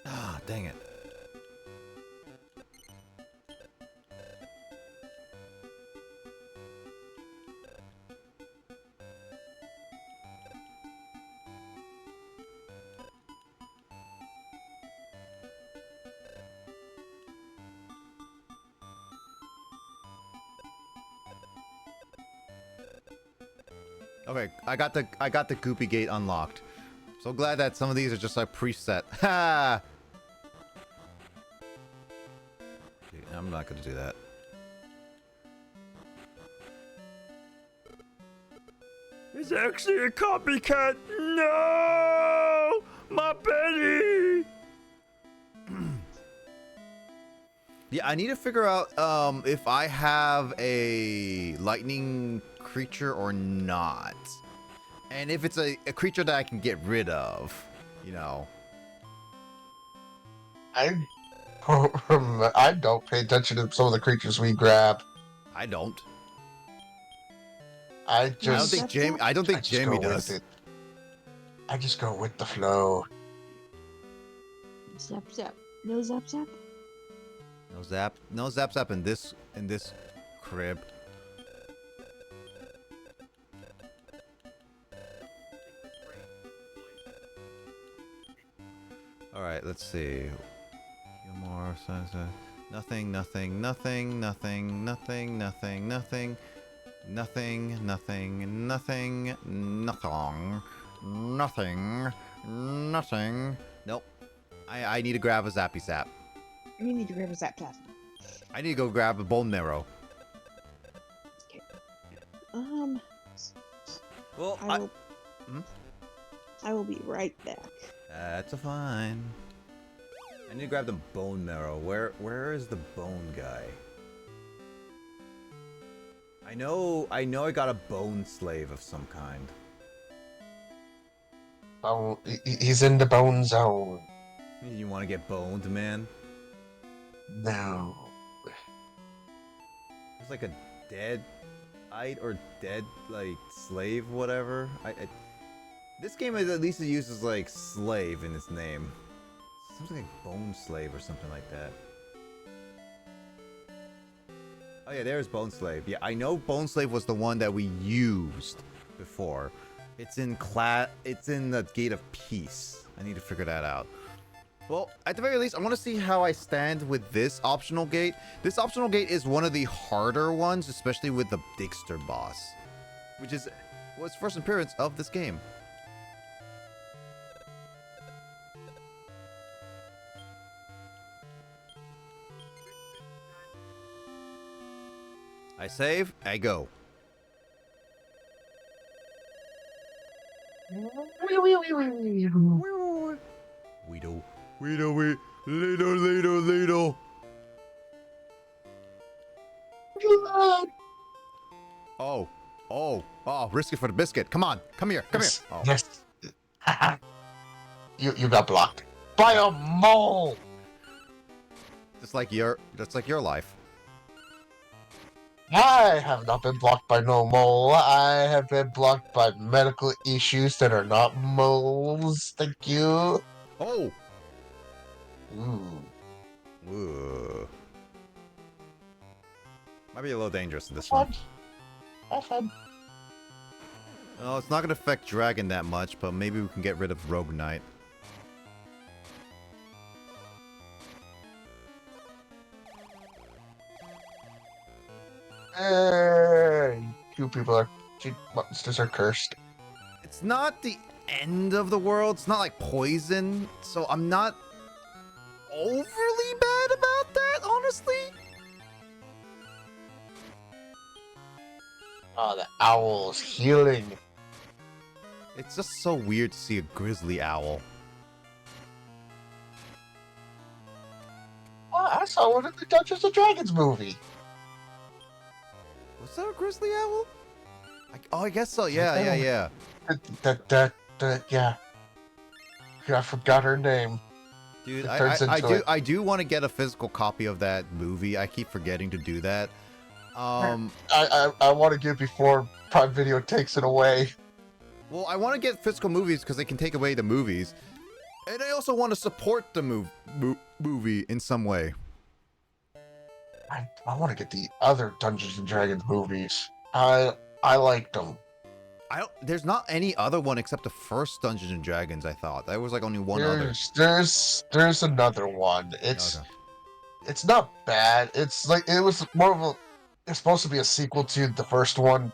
Ah, dang it. Okay, I got the Goopy Gate unlocked. So glad that some of these are just like preset. Ha! I'm not gonna do that. It's actually a copycat. No, my Betty. Yeah, I need to figure out if I have a lightning creature or not, and if it's a creature that I can get rid of, you know. I don't pay attention to some of the creatures we grab. I don't. I I don't think just Jamie. I don't think just Jamie go with does. it. I just go with the flow. Zap zap. No zap zap. No zap in this crib. All right, let's see. More nothing, nothing, nothing, nothing, nothing, nothing, nothing, nothing, nothing, nothing, nothing, nothing, nothing. Nope. I need to grab a zappy zap. You need to grab a zap zap. I need to go grab a bone marrow. Okay. Well, I will be right back. That's a fine. I need to grab the bone marrow. Where is the bone guy? I know I got a bone slave of some kind. Oh, he's in the bone zone. You want to get boned, man? No. It's like a dead or dead like slave, whatever. This game at least it uses like slave in its name. Something like bone slave or something like that. Oh yeah, there's Bone Slave. Yeah, I know Bone Slave was the one that we used before. It's in the Gate of Peace. I need to figure that out. Well, at the very least, I want to see how I stand with this optional gate. This optional gate is one of the harder ones, especially with the Digster boss, which was first appearance of this game. I save, I go. Weedle, Lido. Oh, risk it for the biscuit. Come on, come here. Oh. Yes. you got blocked by a mole. Just like your life. I have not been blocked by no mole. I have been blocked by medical issues that are not moles. Thank you. Oh. Ooh. Might be a little dangerous in this one. Have fun. Oh, it's not gonna affect Dragon that much, but maybe we can get rid of Rogue Knight. You monsters are cursed. It's not the end of the world. It's not like poison, so I'm not overly bad about that, honestly. Oh, the owl's healing. It's just so weird to see a grizzly owl. Oh, I saw one in the Dungeons and Dragons movie. Was that a grizzly owl? I guess so. Yeah. Yeah. I forgot her name. Dude, It I do want to get a physical copy of that movie. I keep forgetting to do that. I want to get before Prime Video takes it away. Well, I want to get physical movies because they can take away the movies, and I also want to support the movie in some way. I want to get the other Dungeons and Dragons movies. I liked them. There's not any other one except the first Dungeons and Dragons. I thought there was like only one other. There's another one. It's not bad. It's like it was more of a. It's supposed to be a sequel to the first one.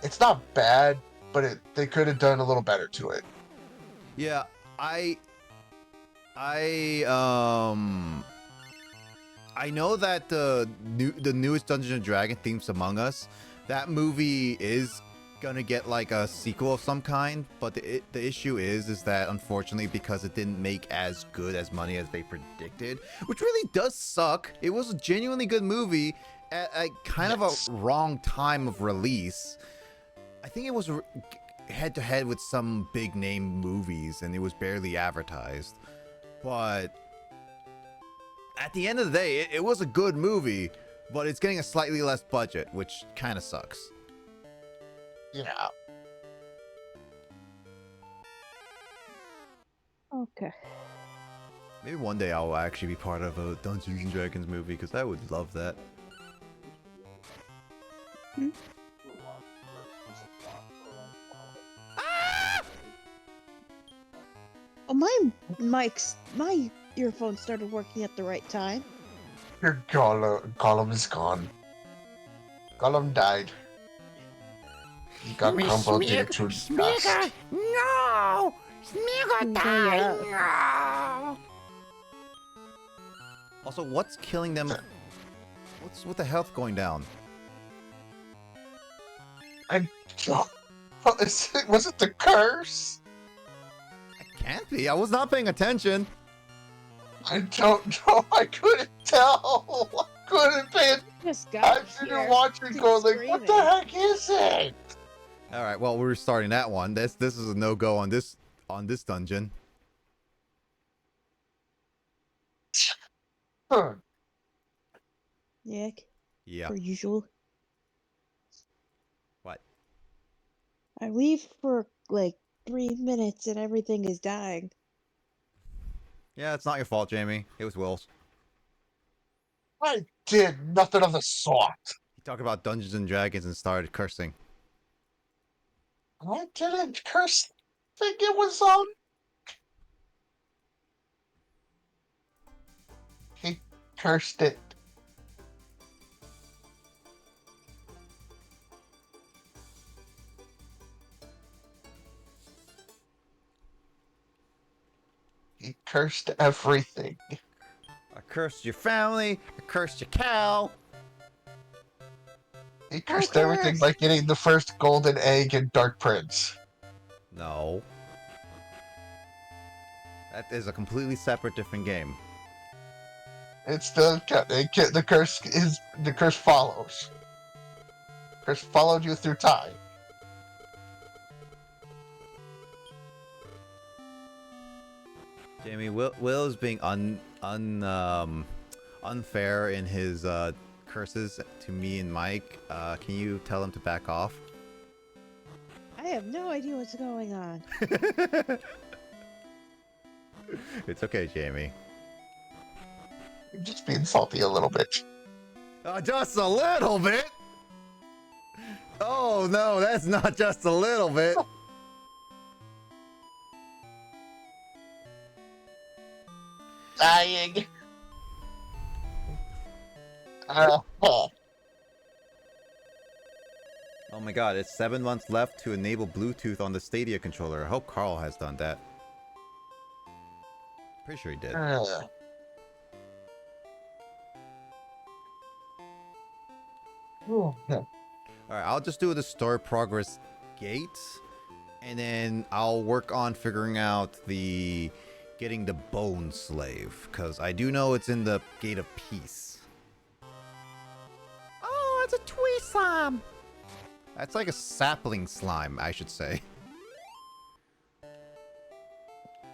It's not bad, but they could have done a little better to it. Yeah, I know that the newest Dungeons and Dragons, Themes Among Us, that movie is gonna get like a sequel of some kind, but the issue is that unfortunately, because it didn't make as good as money as they predicted, which really does suck. It was a genuinely good movie at kind of a wrong time of release. I think it was head to head with some big name movies, and it was barely advertised. But at the end of the day, it was a good movie, but it's getting a slightly less budget, which kind of sucks. Yeah. Okay. Maybe one day I'll actually be part of a Dungeons and Dragons movie, because I would love that. Hmm? Ah! Oh, my earphones started working at the right time. Your Gollum is gone. Gollum died. He got crumbled into dust. No! Smeagol died! No! Also, what's killing them? What's with the health going down? Was it the curse? It can't be. I was not paying attention. I don't know. I couldn't tell. I couldn't pay it. Just I'm got sitting here. there watching, going like, "What the heck is it?" All right. Well, we're starting that one. This is a no-go on this dungeon. Huh. Yeah. Yeah. Per usual. What? I leave for like 3 minutes and everything is dying. Yeah, it's not your fault, Jamie. It was Will's. I did nothing of the sort. He talked about Dungeons and Dragons and started cursing. I didn't curse. I think it was he cursed it. He cursed everything. I cursed your family. I cursed your cow. He cursed everything by getting the first golden egg in Dark Prince. No. That is a completely separate, different game. It's the curse is the curse follows. Curse followed you through time. Jamie, Will is being unfair in his curses to me and Mike. Can you tell him to back off? I have no idea what's going on. It's okay, Jamie. You're just being salty a little bit. Just a little bit? Oh no, that's not just a little bit. Dying. Oh my god, it's 7 months left to enable Bluetooth on the Stadia controller. I hope Carl has done that. Pretty sure he did. Alright, I'll just do the story progress gate, and then I'll work on figuring out the getting the bone slave, because I do know it's in the gate of peace. Oh, it's a twee slime. That's like a sapling slime, I should say.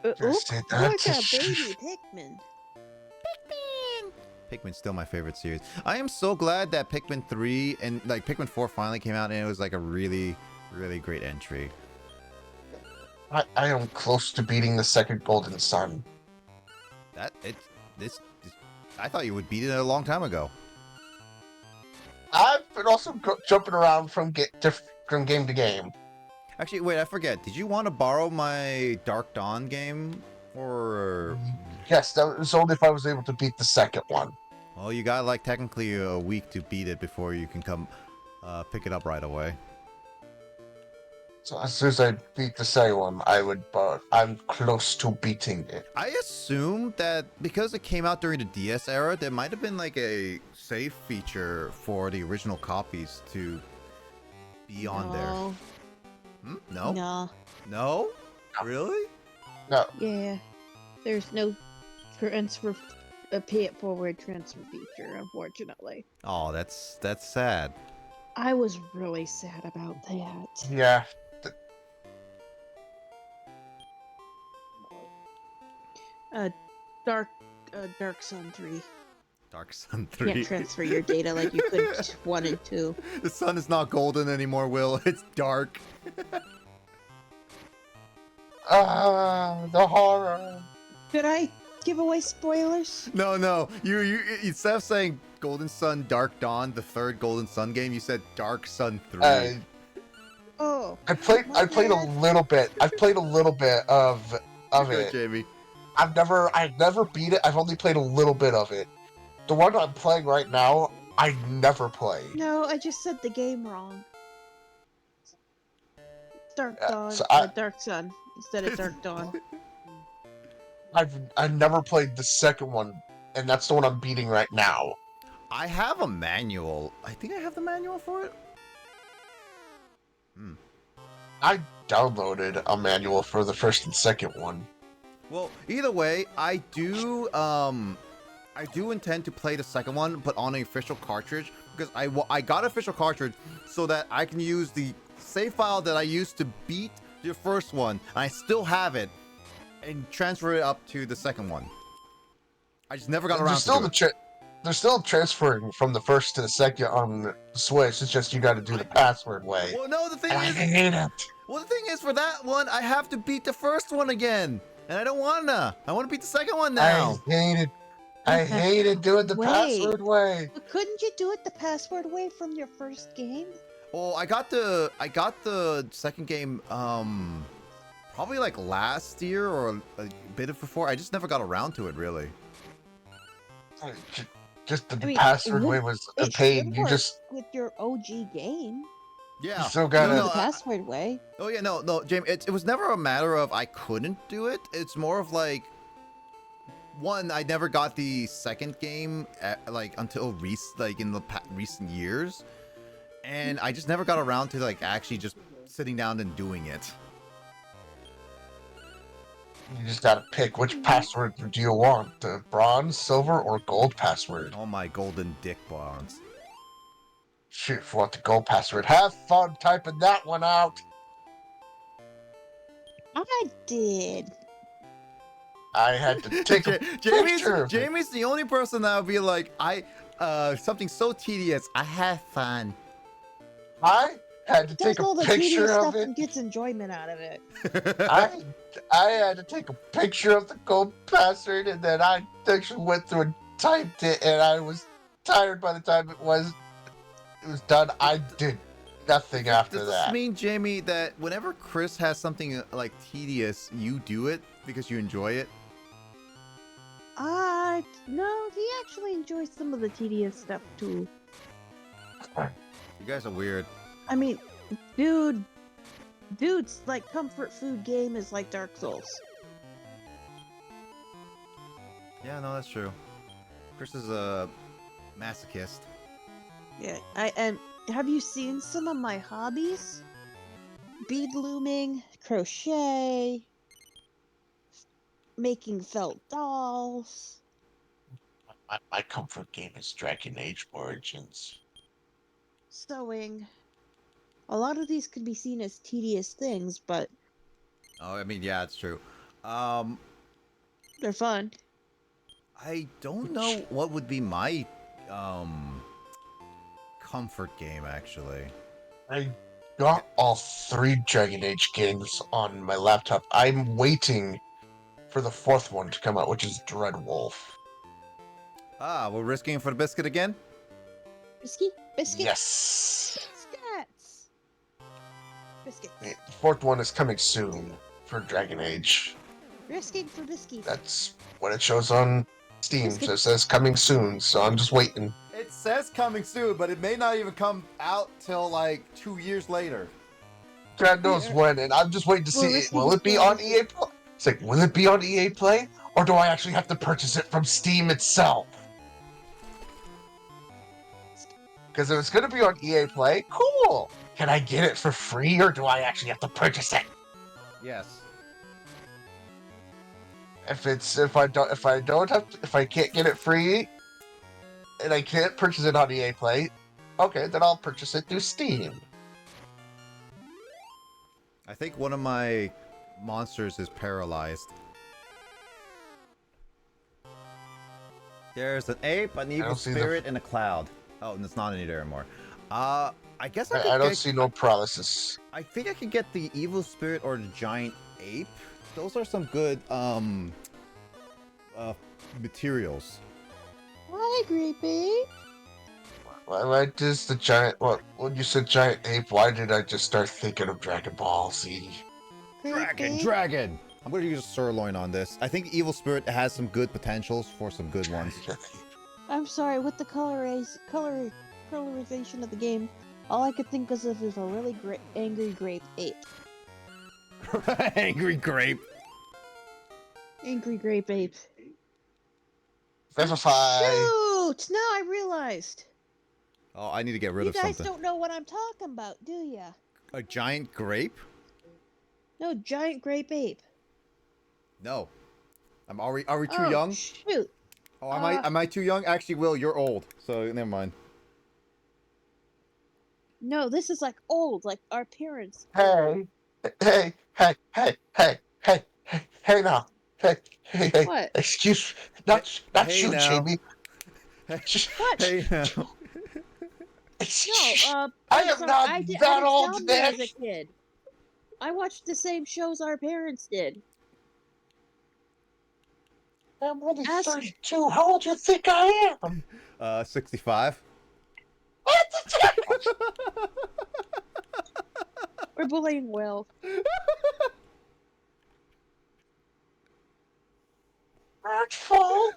Look, a baby Pikmin. Pikmin's still my favorite series. I am so glad that Pikmin 3 and like Pikmin 4 finally came out, and it was like a really, really great entry. I am close to beating the second Golden Sun. I thought you would beat it a long time ago. I've been also jumping around from game to game. Actually, wait, I forget. Did you want to borrow my Dark Dawn game? Or... Yes, that was only if I was able to beat the second one. Well, you got like technically a week to beat it before you can come pick it up right away. So as soon as I beat the second one, I'm close to beating it. I assume that because it came out during the DS era, there might have been like a save feature for the original copies to be on there. No? No. No? Really? No. Yeah. There's no transfer, pay it forward transfer feature, unfortunately. Oh, that's sad. I was really sad about that. Yeah. Dark Sun 3. Dark Sun 3. Can't transfer your data like you could 1 and 2. The sun is not golden anymore, Will. It's dark. The horror. Could I give away spoilers? No. You instead of saying Golden Sun Dark Dawn, the third Golden Sun game, you said Dark Sun 3. Oh. I played a little bit. I've played a little bit of it. Jamie. I've never beat it. I've only played a little bit of it. The one I'm playing right now, I never played. No, I just said the game wrong. Dark Dawn, so Dark Sun instead of Dark Dawn. I've never played the second one, and that's the one I'm beating right now. I have a manual. I think I have the manual for it. I downloaded a manual for the first and second one. Well, either way, I do intend to play the second one, but on an official cartridge, because I got an official cartridge so that I can use the save file that I used to beat the first one, and I still have it, and transfer it up to the second one. I just never got around to it. They're still transferring from the first to the second on the Switch. It's just you got to do the password way. Well, no, the thing is, I hate it. Well, the thing is, for that one, I have to beat the first one again, and I don't wanna. I want to beat the second one now. I hate it. I hated doing the Wait. password way. But couldn't you do it the password way from your first game? Well, I got the second game probably like last year or a bit before. I just never got around to it really. Just the I mean, password way was a it pain. should You work just with your OG game. Yeah. still Do gotta. the password way. Oh yeah, no, James. It was never a matter of I couldn't do it. It's more of like, one, I never got the second game like until in the recent years, and I just never got around to like actually just sitting down and doing it. You just gotta pick which password do you want: the bronze, silver, or gold password. Oh my golden dick bonds. Shoot, if you want the gold password, have fun typing that one out. I did. I had to take a picture of it. Jamie's the only person that would be like, something so tedious. I have fun. I had to Does take a all the tedious picture stuff of it. and gets enjoyment out of it. I had to take a picture of the gold password, and then I actually went through and typed it, and I was tired by the time it was done. I did nothing after Does that. this mean, Jamie, that whenever Chris has something like tedious, you do it because you enjoy it? No, he actually enjoys some of the tedious stuff too. You guys are weird. I mean, dude's like comfort food game is like Dark Souls. Yeah, no, that's true. Chris is a masochist. Yeah, and have you seen some of my hobbies? Bead looming, crochet, making felt dolls. My comfort game is Dragon Age Origins. Sewing. A lot of these could be seen as tedious things, but Oh, I mean, yeah, it's true. they're fun. I don't know what would be my comfort game actually. I got all 3 Dragon Age games on my laptop. I'm waiting for the 4th one to come out, which is Dreadwolf. Ah, we're risking for the biscuit again? Biscuit? Yes. Biscuits! Biscuits. The 4th one is coming soon for Dragon Age. Risking for biscuits. That's what it shows on Steam. Biscuit. So it says coming soon, so I'm just waiting. It says coming soon, but it may not even come out till like 2 years later. God knows when, and I'm just waiting to see it. Will it be on EA Play? It's like, will it be on EA Play? Or do I actually have to purchase it from Steam itself? Because if it's going to be on EA Play, cool. Can I get it for free, or do I actually have to purchase it? Yes. If I can't get it free, and I can't purchase it on EA Play, okay, then I'll purchase it through Steam. I think one of my monsters is paralyzed. There's an ape, an evil spirit, and a cloud. Oh, and it's not any there anymore. I guess I don't see no paralysis. I think I could get the evil spirit or the giant ape. Those are some good materials. Why, Creepy? Why does the giant? Well, when you said giant ape, why did I just start thinking of Dragon Ball Z? Dragon! I'm gonna use a sirloin on this. I think evil spirit has some good potentials for some good ones. I'm sorry, with the colorization of the game, all I could think of is a really angry grape ape. Angry grape. Angry grape ape. Specify. Shoot! Now I realized. Oh, I need to get rid of something. You guys don't know what I'm talking about, do ya? A giant grape? No, giant grape ape. No. Are we too young? Shoot. Oh, am I too young? Actually, Will, you're old, so never mind. No, this is like old, like our parents. Hey now. Hey. What? Excuse, not hey you, now. Jamie. What? Hey now. No, I am not that old, as Nick. a kid. I watched the same shows our parents did. I'm only Ask- 32. How old do you think I am? 65. What the We're bullying Will. hurtful?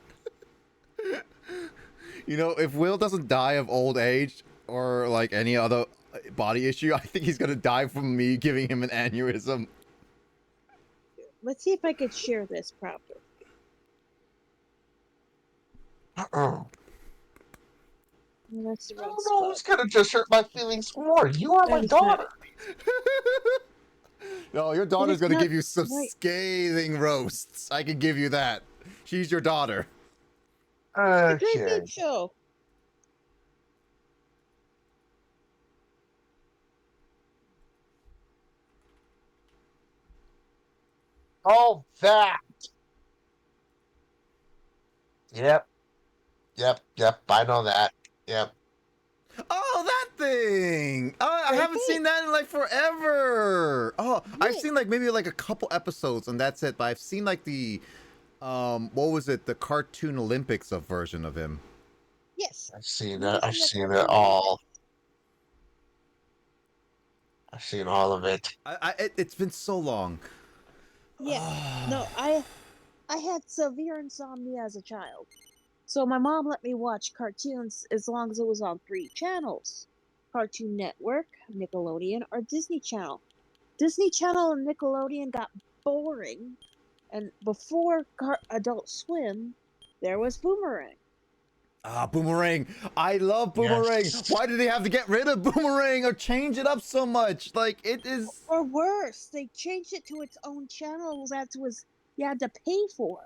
You know, if Will doesn't die of old age or like any other body issue, I think he's gonna die from me giving him an aneurysm. Let's see if I could share this properly. Uh-oh. That's the I wrong don't know spot. who's gonna just hurt my feelings more. You or my That is not- daughter? No, your daughter's is gonna not give you some right. scathing roasts. I can give you that. She's your daughter. It's a great Okay. peep show. Oh, that. Yep. Yep. I know that. Yep. Oh, that thing! Oh, I Great haven't seen that in like forever. Oh, I've Yeah. seen like maybe like a couple episodes and that's it. But I've seen like the, what was it? The Cartoon Olympics of version of him. Yes. I've seen Have you it. I've seen the seen it cartoon? all. I've seen all of it. It's been so long. Yeah. No, I had severe insomnia as a child. So my mom let me watch cartoons as long as it was on 3 channels. Cartoon Network, Nickelodeon, or Disney Channel. Disney Channel and Nickelodeon got boring, and before Adult Swim, there was Boomerang. Boomerang. I love Boomerang. Yes. Why did they have to get rid of Boomerang or change it up so much? Like, it is... Or worse, they changed it to its own channel that you had to pay for.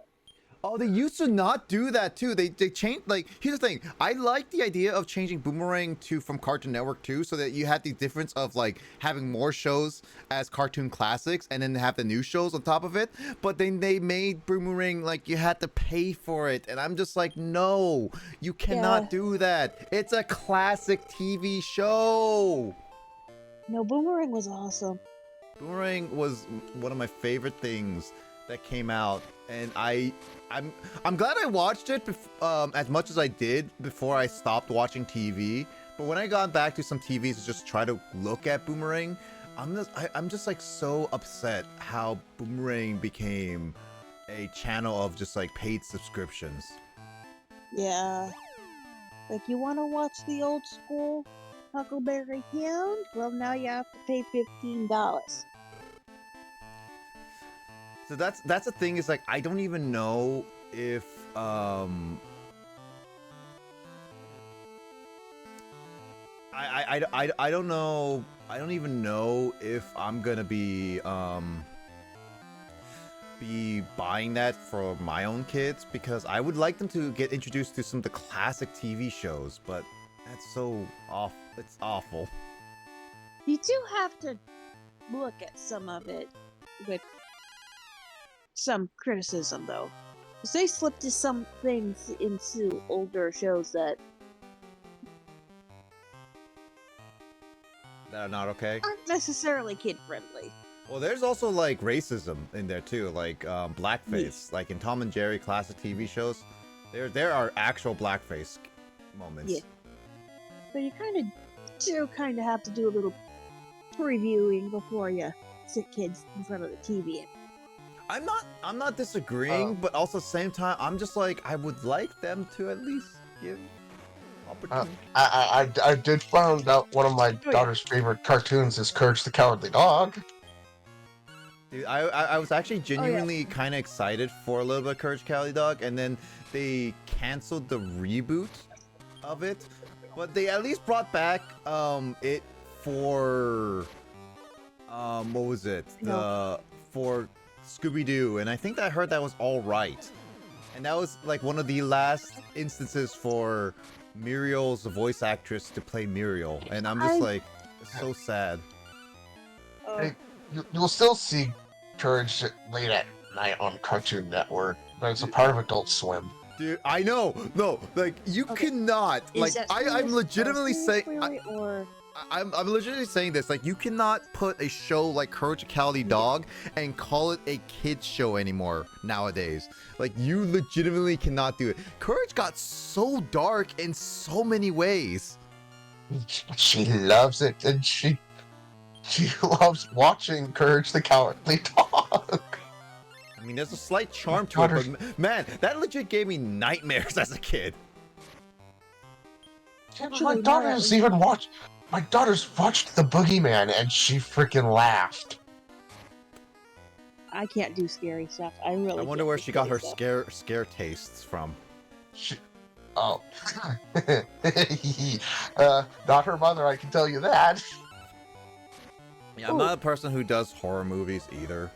Oh, they used to not do that too. They changed, like, here's the thing. I like the idea of changing Boomerang to from Cartoon Network too, so that you had the difference of like having more shows as cartoon classics and then have the new shows on top of it. But then they made Boomerang like you had to pay for it. And I'm just like, no, you cannot Yeah. do that. It's a classic TV show. No, Boomerang was awesome. Boomerang was one of my favorite things that came out, and I'm glad I watched it as much as I did before I stopped watching TV. But when I got back to some TVs to just try to look at Boomerang, I'm just like so upset how Boomerang became a channel of just like paid subscriptions. Yeah. Like, you want to watch the old school Huckleberry Hound? Well, now you have to pay $15. So that's the thing, is like I don't even know if I don't know, I don't even know if I'm gonna be buying that for my own kids, because I would like them to get introduced to some of the classic TV shows, but that's so off. It's awful. You do have to look at some of it with some criticism, though. Because they slipped some things into older shows that That are not okay. aren't necessarily kid-friendly. Well, there's also like racism in there too, like blackface, like in Tom and Jerry classic TV shows. There are actual blackface moments. Yeah. So you kind of have to do a little previewing before you sit kids in front of the TV. I'm not disagreeing, but also at the same time, I'm just like, I would like them to at least give opportunity. I did find out one of my yeah. daughter's favorite cartoons is Courage the Cowardly Dog. Dude, I was actually genuinely kind of excited for a little bit of Courage the Cowardly Dog, and then they canceled the reboot of it, but they at least brought back it for what was it, for Scooby-Doo, and I think I heard that was all right, and that was like one of the last instances for Muriel's voice actress to play Muriel, and I'm just like, so sad. Hey, you'll still see Courage late at night on Cartoon Network, but it's a part of Adult Swim. Dude, I know. No, like you Okay. cannot. Is Like that I'm legitimately saying. or I'm legitimately saying this. Like, you cannot put a show like Courage the Cowardly Dog and call it a kids show anymore nowadays. Like, you legitimately cannot do it. Courage got so dark in so many ways. She loves it, and she loves watching Courage the Cowardly Dog. I mean, there's a slight charm to it, but man, that legit gave me nightmares as a kid. My daughter's even watched. My daughter's watched The Boogeyman, and she freaking laughed. I can't do scary stuff. I really. I wonder can't where do she got her scary scare tastes from. Oh, not her mother. I can tell you that. Yeah, I'm not a person who does horror movies either.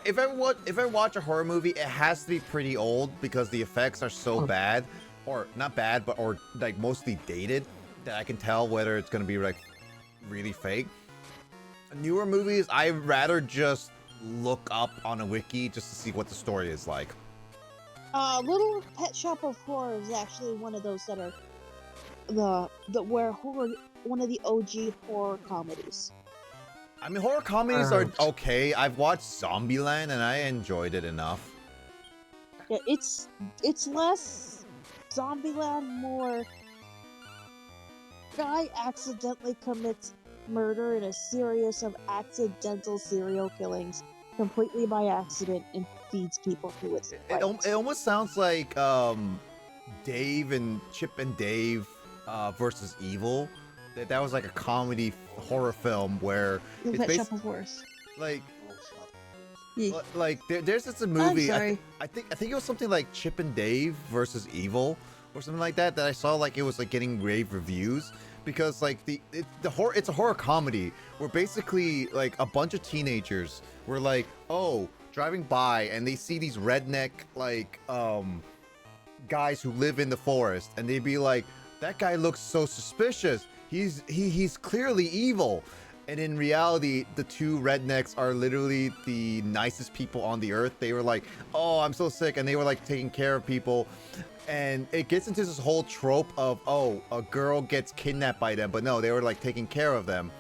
If I watch a horror movie, it has to be pretty old because the effects are so bad, or not bad, but or like mostly dated, that I can tell whether it's gonna be like really fake. Newer movies, I'd rather just look up on a wiki just to see what the story is like. Little Pet Shop of Horror is actually one of those that are one of the OG horror comedies. I mean, horror comedies are okay. I've watched Zombieland and I enjoyed it enough. Yeah, it's less Zombieland, more guy accidentally commits murder in a series of accidental serial killings completely by accident and feeds people to it. It almost sounds like Dave and Chip and Dave versus Evil. That was like a comedy horror film where it's basically like there's just a movie. I think it was something like Chip and Dave versus Evil or something like that I saw, like it was like getting rave reviews because like it's a horror comedy where basically like a bunch of teenagers were like, oh, driving by and they see these redneck like guys who live in the forest, and they'd be like, that guy looks so suspicious. He's clearly evil. And in reality, the two rednecks are literally the nicest people on the earth. They were like, oh, I'm so sick. And they were like taking care of people. And it gets into this whole trope of, oh, a girl gets kidnapped by them. But no, they were like taking care of them.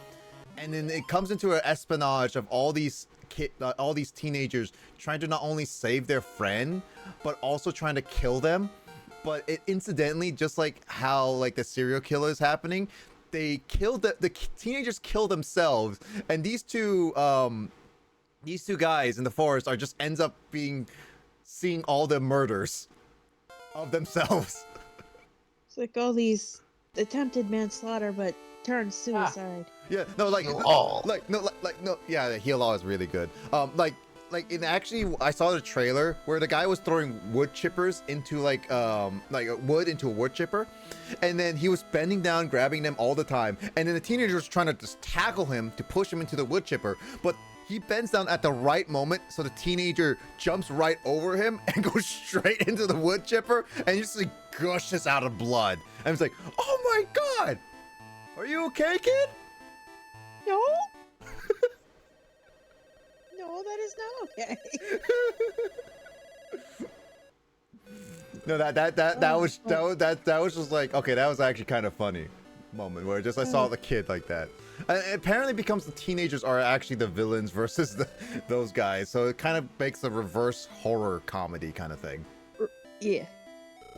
And then it comes into an espionage of all these teenagers trying to not only save their friend, but also trying to kill them. But it incidentally, just like how like the serial killer is happening, they killed the teenagers kill themselves, and these two guys in the forest are just ends up seeing all the murders of themselves. It's like all these attempted manslaughter, but turned suicide. Yeah, no, yeah, Heal All is really good. And actually, I saw the trailer where the guy was throwing wood chippers into like wood into a wood chipper, and then he was bending down, grabbing them all the time, and then the teenager was trying to just tackle him to push him into the wood chipper, but he bends down at the right moment, so the teenager jumps right over him and goes straight into the wood chipper, and he just like gushes out of blood. And it's like, oh my god, are you okay, kid? No. No, that is not okay. No, that was just like, okay, that was actually kind of funny moment where just I saw the kid like that. And it apparently becomes the teenagers are actually the villains versus those guys, so it kind of makes a reverse horror comedy kind of thing. Yeah,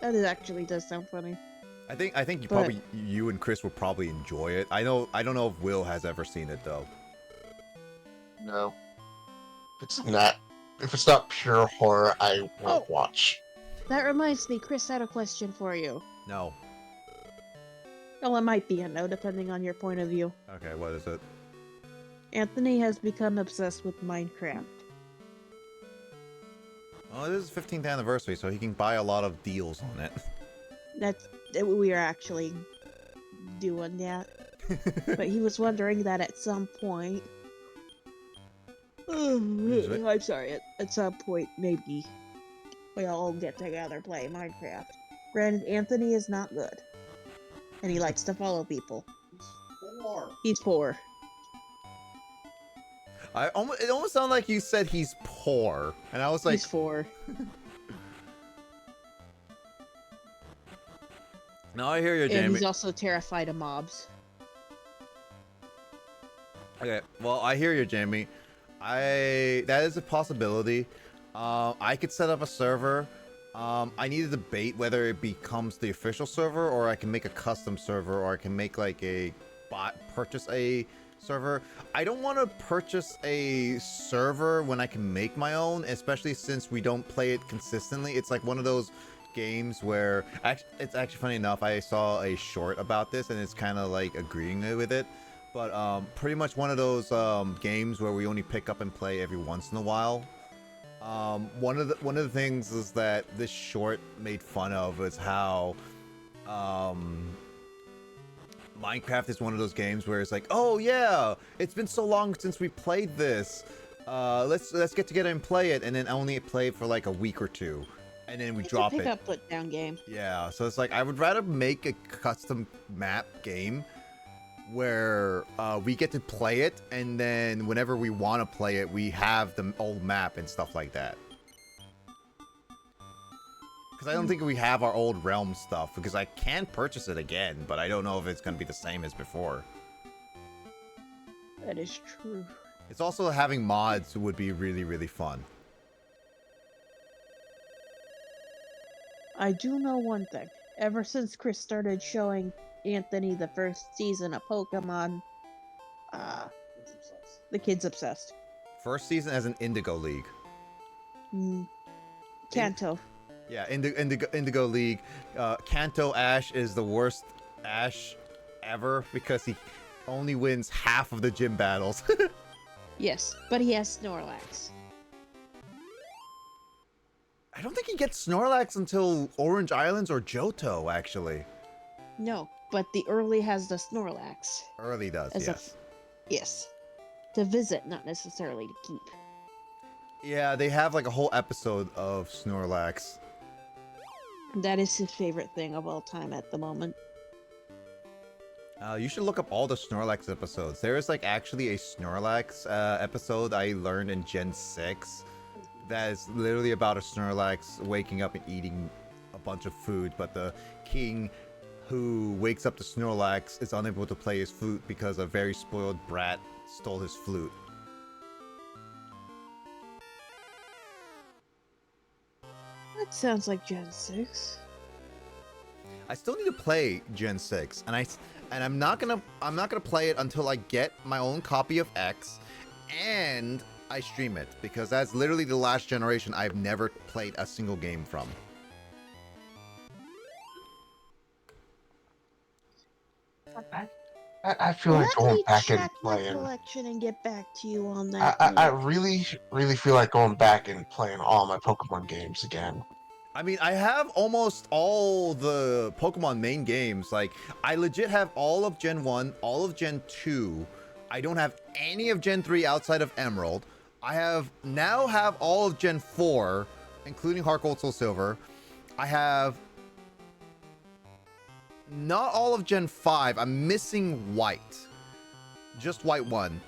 that actually does sound funny. I think you and Chris will probably enjoy it. I don't know if Will has ever seen it though. No. If it's not pure horror, I won't watch. That reminds me, Chris had a question for you. No. Well, it might be a no, depending on your point of view. Okay, what is it? Anthony has become obsessed with Minecraft. Oh, this is 15th anniversary, so he can buy a lot of deals on it. We are actually doing that. But he was wondering that at some point... I'm sorry, at some point, maybe we all get together, play Minecraft. Granted, Anthony is not good. And he likes to follow people. He's poor. It almost sounded like you said he's poor. And I was like... He's poor. No, I hear you, And Jamie. he's also terrified of mobs. Okay, well, I hear you, Jamie. That is a possibility. I could set up a server. I need to debate whether it becomes the official server or I can make a custom server or I can make like a purchase a server. I don't want to purchase a server when I can make my own, especially since we don't play it consistently. It's like one of those games where it's actually funny enough, I saw a short about this and it's kind of like agreeing with it. But pretty much one of those games where we only pick up and play every once in a while. One of the things is that this short made fun of is how Minecraft is one of those games where it's like, oh yeah, it's been so long since we played this. Let's get together and play it, and then only play it for like a week or two, and then we drop It's a it. pick up, put down game. Yeah, so it's like I would rather make a custom map game where we get to play it, and then whenever we want to play it, we have the old map and stuff like that. Because I don't think we have our old realm stuff, because I can purchase it again, but I don't know if it's going to be the same as before. That is true. It's also having mods would be really, really fun. I do know one thing. Ever since Chris started showing Anthony the first season of Pokemon, the kid's obsessed. First season as an Indigo League. Kanto. Yeah, Indigo League. Kanto Ash is the worst Ash ever because he only wins half of the gym battles. Yes, but he has Snorlax. I don't think he gets Snorlax until Orange Islands or Johto, actually. No, but the early has the Snorlax. Early does, As yes. Yes. To visit, not necessarily to keep. Yeah, they have like a whole episode of Snorlax. That is his favorite thing of all time at the moment. You should look up all the Snorlax episodes. There is like actually a Snorlax episode I learned in Gen 6 that is literally about a Snorlax waking up and eating a bunch of food, but the king who wakes up the Snorlax is unable to play his flute because a very spoiled brat stole his flute. That sounds like Gen 6. I still need to play Gen 6, and I'm not gonna play it until I get my own copy of X and I stream it, because that's literally the last generation I've never played a single game from. I feel like going back and Let me check my playing. collection and get back to you on that. I really feel like going back and playing all my Pokemon games again. I mean, I have almost all the Pokemon main games. Like, I legit have all of Gen 1, all of Gen 2. I don't have any of Gen 3 outside of Emerald. I now have all of Gen 4, including Heart Gold, Soul Silver. I have not all of Gen 5. I'm missing White. Just White 1.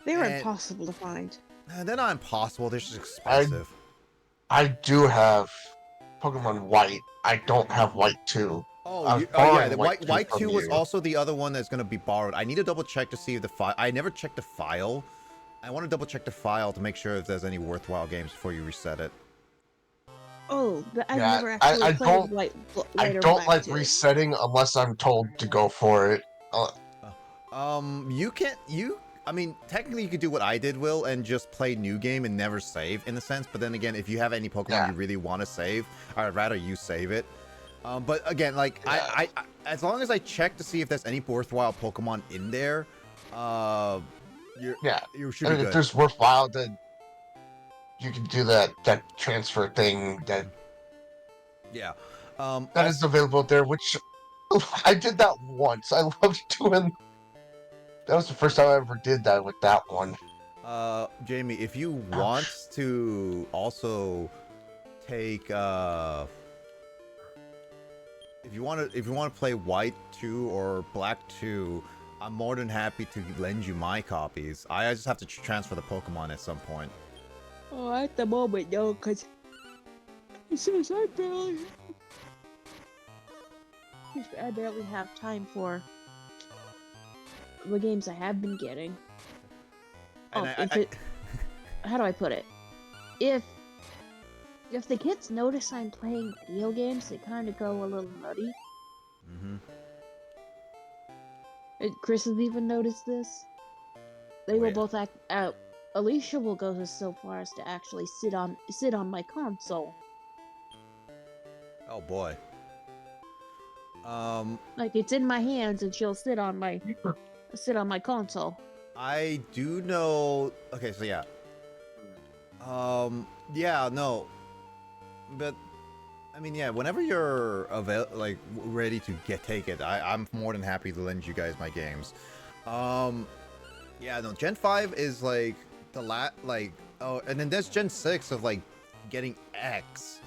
They're impossible to find. They're not impossible. They're just expensive. I do have Pokemon White. I don't have White 2. Oh yeah, the White White 2 was you. also the other one that's going to be borrowed. I need to double check to see if the file... I never checked the file. I want to double check the file to make sure if there's any worthwhile games before you reset it. Oh, I've Yeah, never actually I played don't- White I or don't Black like 2. resetting unless I'm told to go for it. You can't... I mean, technically you could do what I did, Will, and just play new game and never save, in a sense. But then again, if you have any Pokemon you really want to save, I'd rather you save it. But again, like, I as long as I check to see if there's any worthwhile Pokemon in there, you should be good. If there's worthwhile, then you can do that transfer thing that that is available there, which I did that once. I loved doing. That was the first time I ever did that with that one. Jamie, if you want to also take if you want to play White 2 or Black 2, I'm more than happy to lend you my copies. I just have to transfer the Pokemon at some point. Oh, at the moment, no, because it says I barely... I barely have time for the games I have been getting. And How do I put it? If the kids notice I'm playing video games, they kind of go a little nutty. Mm-hmm. Chris has even noticed this. They Oh, will yeah. both act out. Alicia will go so far as to actually sit on my console. Oh boy. Like it's in my hands, and she'll sit on my console. I do know. Okay, so yeah. Yeah, no. But I mean, yeah. Whenever you're ready to take it, I'm more than happy to lend you guys my games. Yeah, no. Gen 5 is like oh, and then there's Gen 6 of like getting X.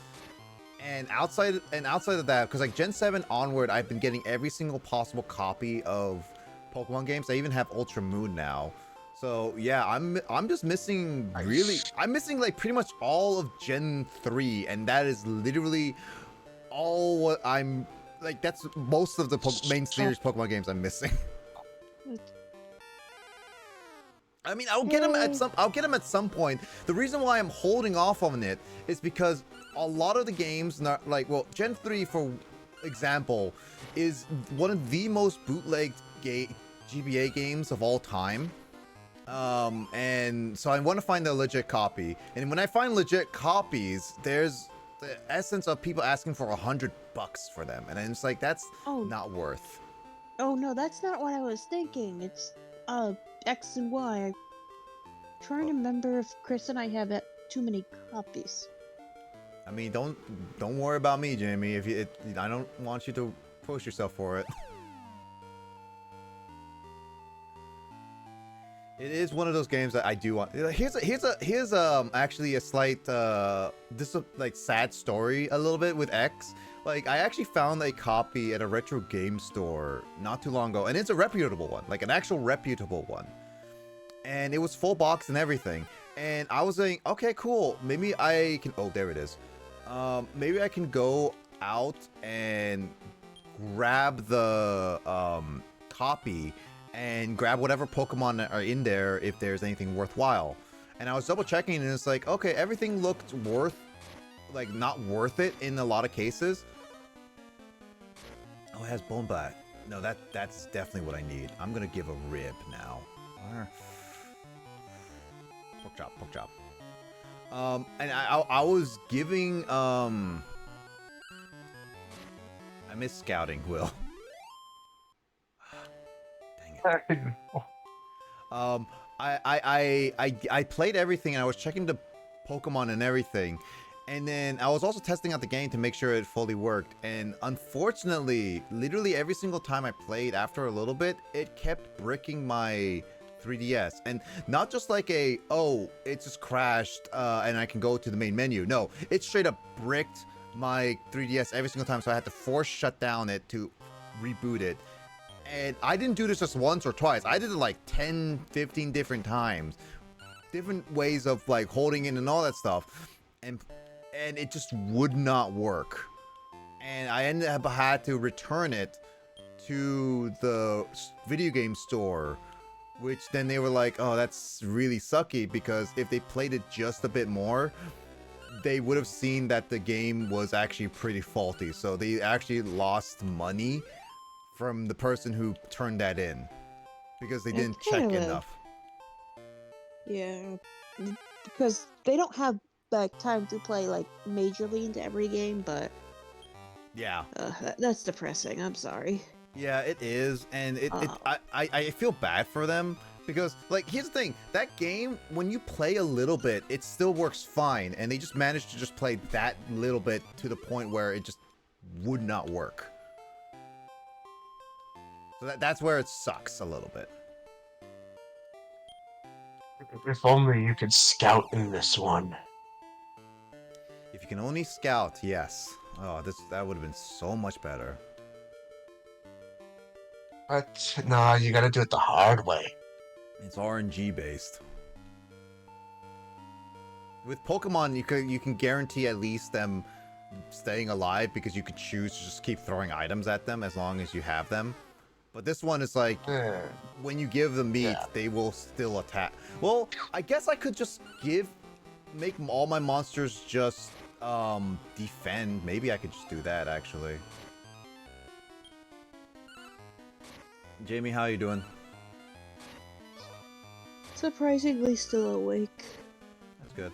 And outside of that, because like Gen 7 onward, I've been getting every single possible copy of Pokemon games. I even have Ultra Moon now. So yeah, I'm just missing I'm missing like pretty much all of Gen 3, and that is literally all what I'm like. That's most of the main series Pokemon games I'm missing. I mean, I'll get them at some point. The reason why I'm holding off on it is because a lot of the games, Gen 3, for example, is one of the most bootlegged GBA games of all time. And so I want to find a legit copy. And when I find legit copies, there's the essence of people asking for $100 for them. And it's like, that's not worth. Oh no, that's not what I was thinking. It's X and Y. I'm trying to remember if Chris and I have too many copies. I mean, don't worry about me, Jamie. I don't want you to push yourself for it. It is one of those games that I do want. Here's actually a slight sad story a little bit with X. Like, I actually found a copy at a retro game store not too long ago, and it's a reputable one, like an actual reputable one. And it was full box and everything. And I was saying, okay, cool. Maybe I can. Oh, there it is. Maybe I can go out and grab the copy and grab whatever Pokemon are in there if there's anything worthwhile. And I was double checking, and it's like, okay, everything looked not worth it in a lot of cases. Oh, it has Bone Bat. No, that's definitely what I need. I'm gonna give a rib now. Pork chop. And I was giving I miss scouting, Will. I played everything, and I was checking the Pokemon and everything, and then I was also testing out the game to make sure it fully worked. And unfortunately, literally every single time I played, after a little bit, it kept bricking my 3DS. And not just like it just crashed and I can go to the main menu. No, it straight up bricked my 3DS every single time, so I had to force shut down it to reboot it. And I didn't do this just once or twice. I did it like 10, 15 different times. Different ways of like holding it and all that stuff. And it just would not work. And I ended up had to return it to the video game store, which then they were like, oh, that's really sucky, because if they played it just a bit more, they would have seen that the game was actually pretty faulty. So they actually lost money from the person who turned that in because they didn't check enough. Yeah, because they don't have like time to play like majorly into every game, but yeah, that's depressing. I'm sorry. Yeah, it is, and I feel bad for them because, like, here's the thing: that game, when you play a little bit, it still works fine, and they just managed to just play that little bit to the point where it just would not work. So that's where it sucks a little bit. If only you could scout in this one. If you can only scout, yes. Oh, that would have been so much better. But nah, you gotta do it the hard way. It's RNG based. With Pokemon, you can guarantee at least them staying alive because you could choose to just keep throwing items at them as long as you have them. But this one is like, Eh, when you give them meat, Yeah. they will still attack. Well, I guess I could just make all my monsters just defend. Maybe I could just do that actually. Jamie, how you doing? Surprisingly still awake. That's good.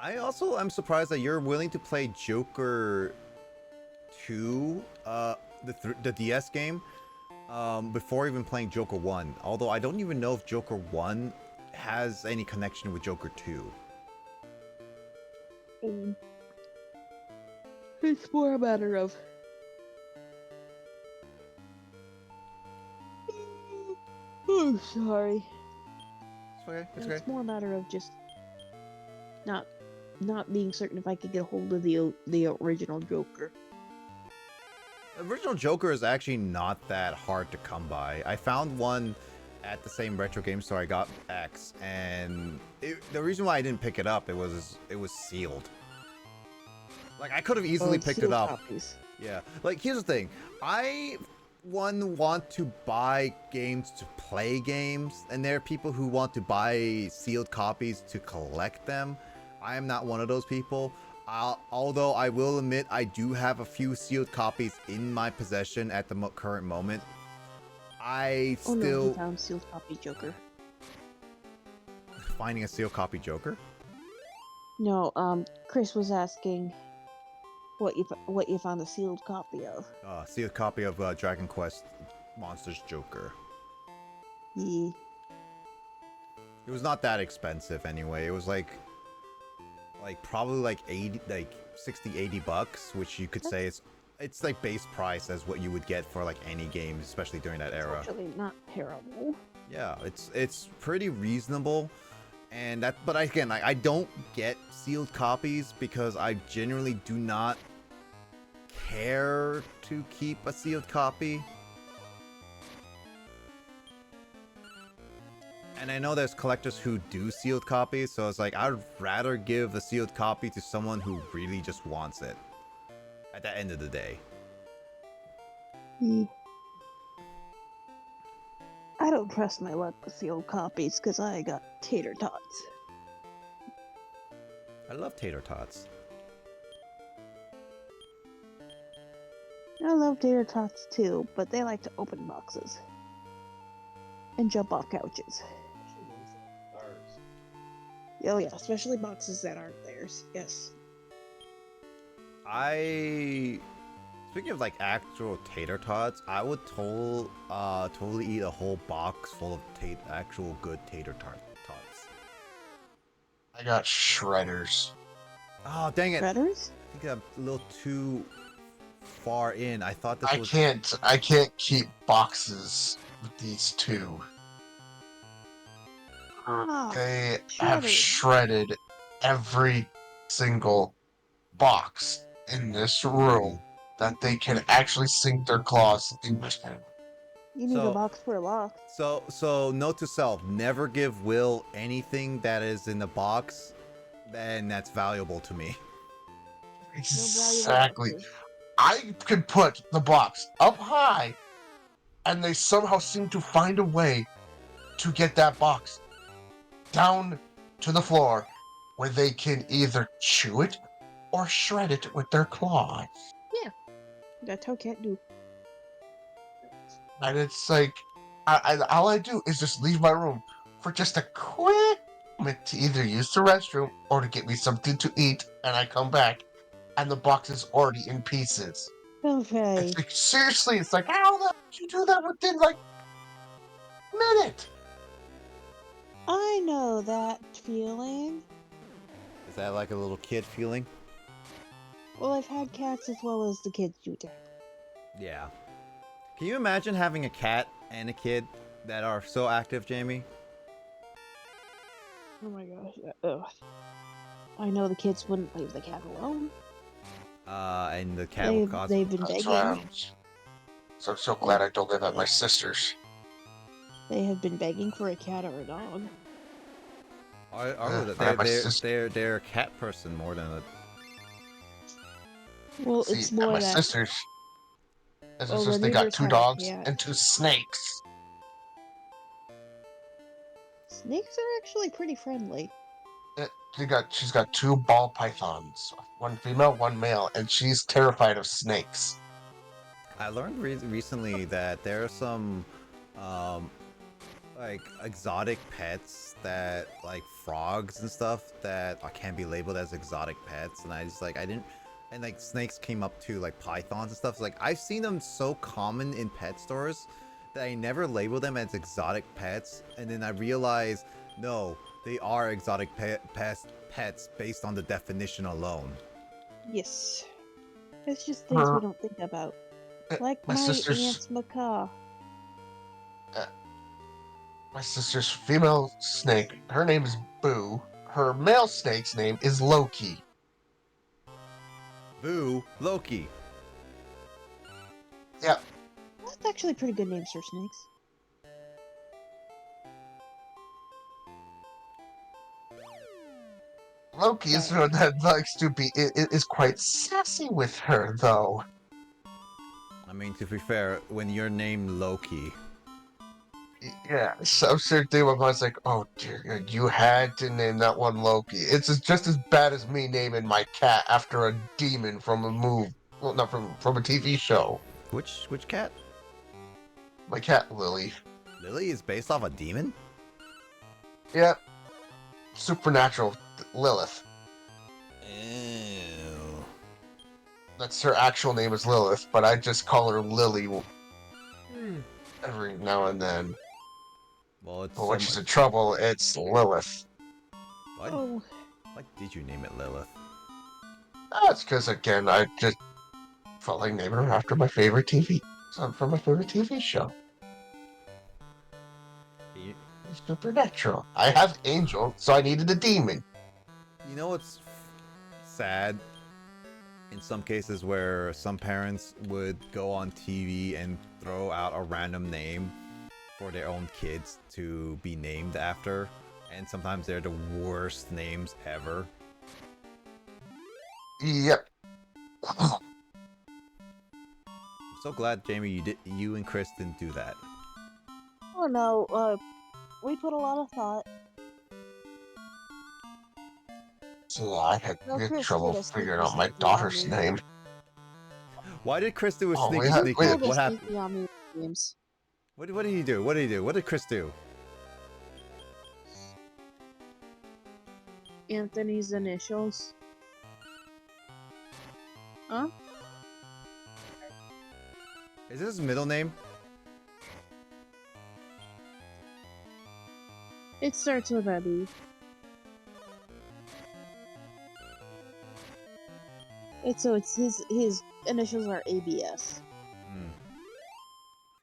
I also am surprised that you're willing to play Joker 2, the DS game, before even playing Joker 1. Although I don't even know if Joker 1 has any connection with Joker 2. It's more a matter of... Oh, sorry. It's okay. It's It's okay. more a matter of just not being certain if I could get a hold of the original Joker. Original Joker is actually not that hard to come by. I found one at the same retro game store I got X, and the reason why I didn't pick it up, it was sealed. Like I could have easily picked it Sealed up. copies. Yeah. Like here's the thing. I want to buy games to play games, and there are people who want to buy sealed copies to collect them. I am not one of those people. Although I will admit I do have a few sealed copies in my possession at the current moment. I Oh no, still he found sealed copy Joker. finding a sealed copy Joker. No, Chris was asking what you found a sealed copy of. Sealed copy of Dragon Quest Monsters Joker. Yeah. It was not that expensive anyway. It was like probably like 60 80 bucks, which you could say it's like base price as what you would get for like any games, especially during that era. Actually, not terrible. Yeah, it's pretty reasonable. And that, but again, I don't get sealed copies because I generally do not care to keep a sealed copy. And I know there's collectors who do sealed copies, so it's like I'd rather give a sealed copy to someone who really just wants it at the end of the day. Yeah. I don't trust my luck with sealed copies because I got tater tots. I love tater tots. I love tater tots too, but they like to open boxes and jump off couches. Oh yeah, especially boxes that aren't theirs. Yes. Speaking of like actual tater tots, I would totally eat a whole box full of actual good tater tots. I got shredders. Oh dang it! Shredders? I think I'm a little too far in. I thought this I was. can't keep boxes with these two. Ah, They have shredders. shredded every single box in this room that they can actually sink their claws into. You need So- a box for a lock. So note to self: never give Will anything that is in the box, then that's valuable to me. No valuable Exactly. boxes. I could put the box up high, and they somehow seem to find a way to get that box down to the floor where they can either chew it or shred it with their claws. That's how cat do. And it's like, all I do is just leave my room for just a quick moment to either use the restroom or to get me something to eat, and I come back, and the box is already in pieces. Okay. It's like, seriously, it's like, how the hell did you do that within, like, a minute? I know that feeling. Is that like a little kid feeling? Well, I've had cats as well as the kids do that. Yeah. Can you imagine having a cat and a kid that are so active, Jamie? Oh my gosh. Ugh. I know the kids wouldn't leave the cat alone. And the cat will cause. They've been That's why begging. I'm so glad I don't live at my sister's. They have been begging for a cat or a dog. They're my sister. they're a cat person more than a. Well, See, it's and more my that. sisters. As Oh, it's just the they got neighbors 2 have a dogs cat. and 2 snakes. Snakes are actually pretty friendly. She's got 2 ball pythons, one female, one male, and she's terrified of snakes. I learned recently that there are some, um, like exotic pets that like frogs and stuff that can be labeled as exotic pets, and I just like I didn't. And like snakes came up too, like pythons and stuff. So, like I've seen them so common in pet stores that I never labeled them as exotic pets, and then I realized no, they are exotic pets based on the definition alone. Yes. It's just things we Her, don't think about. uh, Like my my sister's aunt's macaw. uh, my sister's female snake. Her name is Boo. Her male snake's name is Loki. Boo, Loki. Yeah, That's actually pretty good names for snakes. Loki is Sorry. one that likes to be is quite sassy with her though. I mean, to be fair, when you're named Loki, Yeah, some certain thing. My mind's like, oh dear, you had to name that one Loki. Just as bad as me naming my cat after a demon from a movie. Well, not from a TV show. which cat? My cat Lily. Lily is based off a demon? Yeah, supernatural Lilith. Ew. That's her actual name is Lilith, but I just call her Lily every now and then. Well, it's But so when much. she's in trouble, it's Lilith. Why, Oh, why did you name it Lilith? That's because again, I just felt like naming her after my favorite TV. From my favorite TV show. You, Supernatural. I have Angel, so I needed a demon. you know what's sad? In some cases where some parents would go on TV and throw out a random name for their own kids to be named after, and sometimes they're the worst names ever. Yep. I'm so glad, Jamie, you and Chris didn't do that. oh no. We put a lot of thought. So I had No, good Chris trouble did a figuring sneaky out my sneaky on daughter's me. name. Why did Chris do a Oh, sneaky we sneaky? had- What a happened? sneaky on me games. What did he do? What did he do? What did Chris do? Anthony's initials. Huh? Is this his middle name? It starts with a B. It's his initials are ABS. Hmm.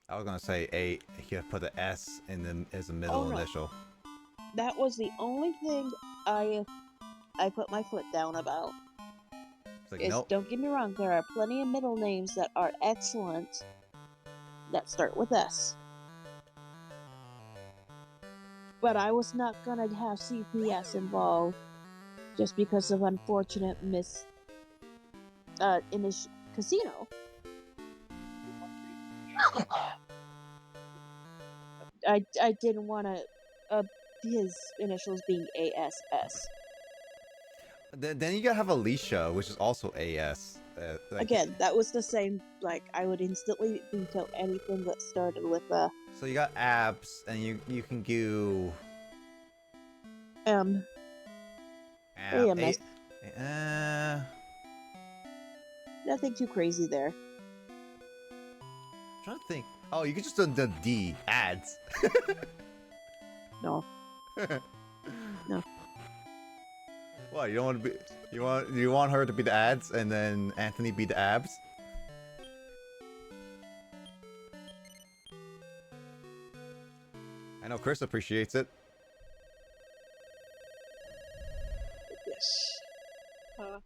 I was gonna say A. He put the S in the as a middle Oh, no. initial. That was the only thing I put my foot down about. It's like Is, nope. don't get me wrong, there are plenty of middle names that are excellent that start with S. But I was not gonna have CPS involved just because of unfortunate casino. I didn't want to his initials being ASS. Then you gotta have Alicia, which is also AS. Again, that was the same. Like I would instantly veto anything that started with a So you got abs, and you can do M. AMS. Nothing too crazy there. Trying to think. Oh, you could just do the D ads. No. No. What, you don't want to be? You want her to be the ads, and then Anthony be the abs? I know Chris appreciates it. Yes. No.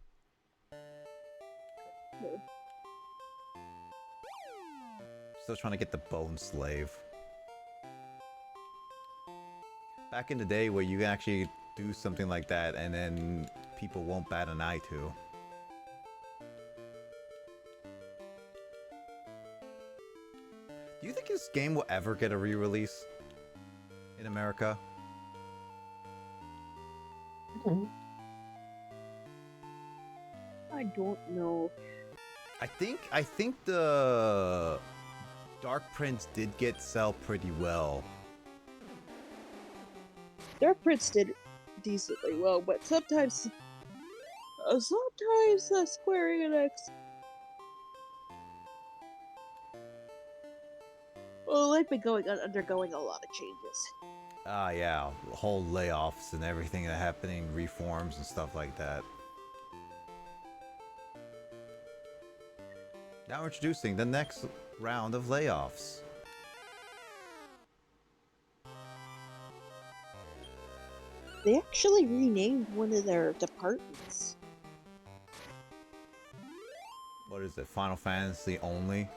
Still trying to get the bone slave. Back in the day where you can actually do something like that, and then people won't bat an eye to. Do you think this game will ever get a re-release in America? I don't know. I think the Dark Prince did sell pretty well. Dark Prince did decently well, but sometimes Square Enix. Well, they've been undergoing a lot of changes. Ah, yeah, whole layoffs and everything that happening, reforms and stuff like that. Now introducing the next round of layoffs. They actually renamed one of their departments. What is it? Final Fantasy only?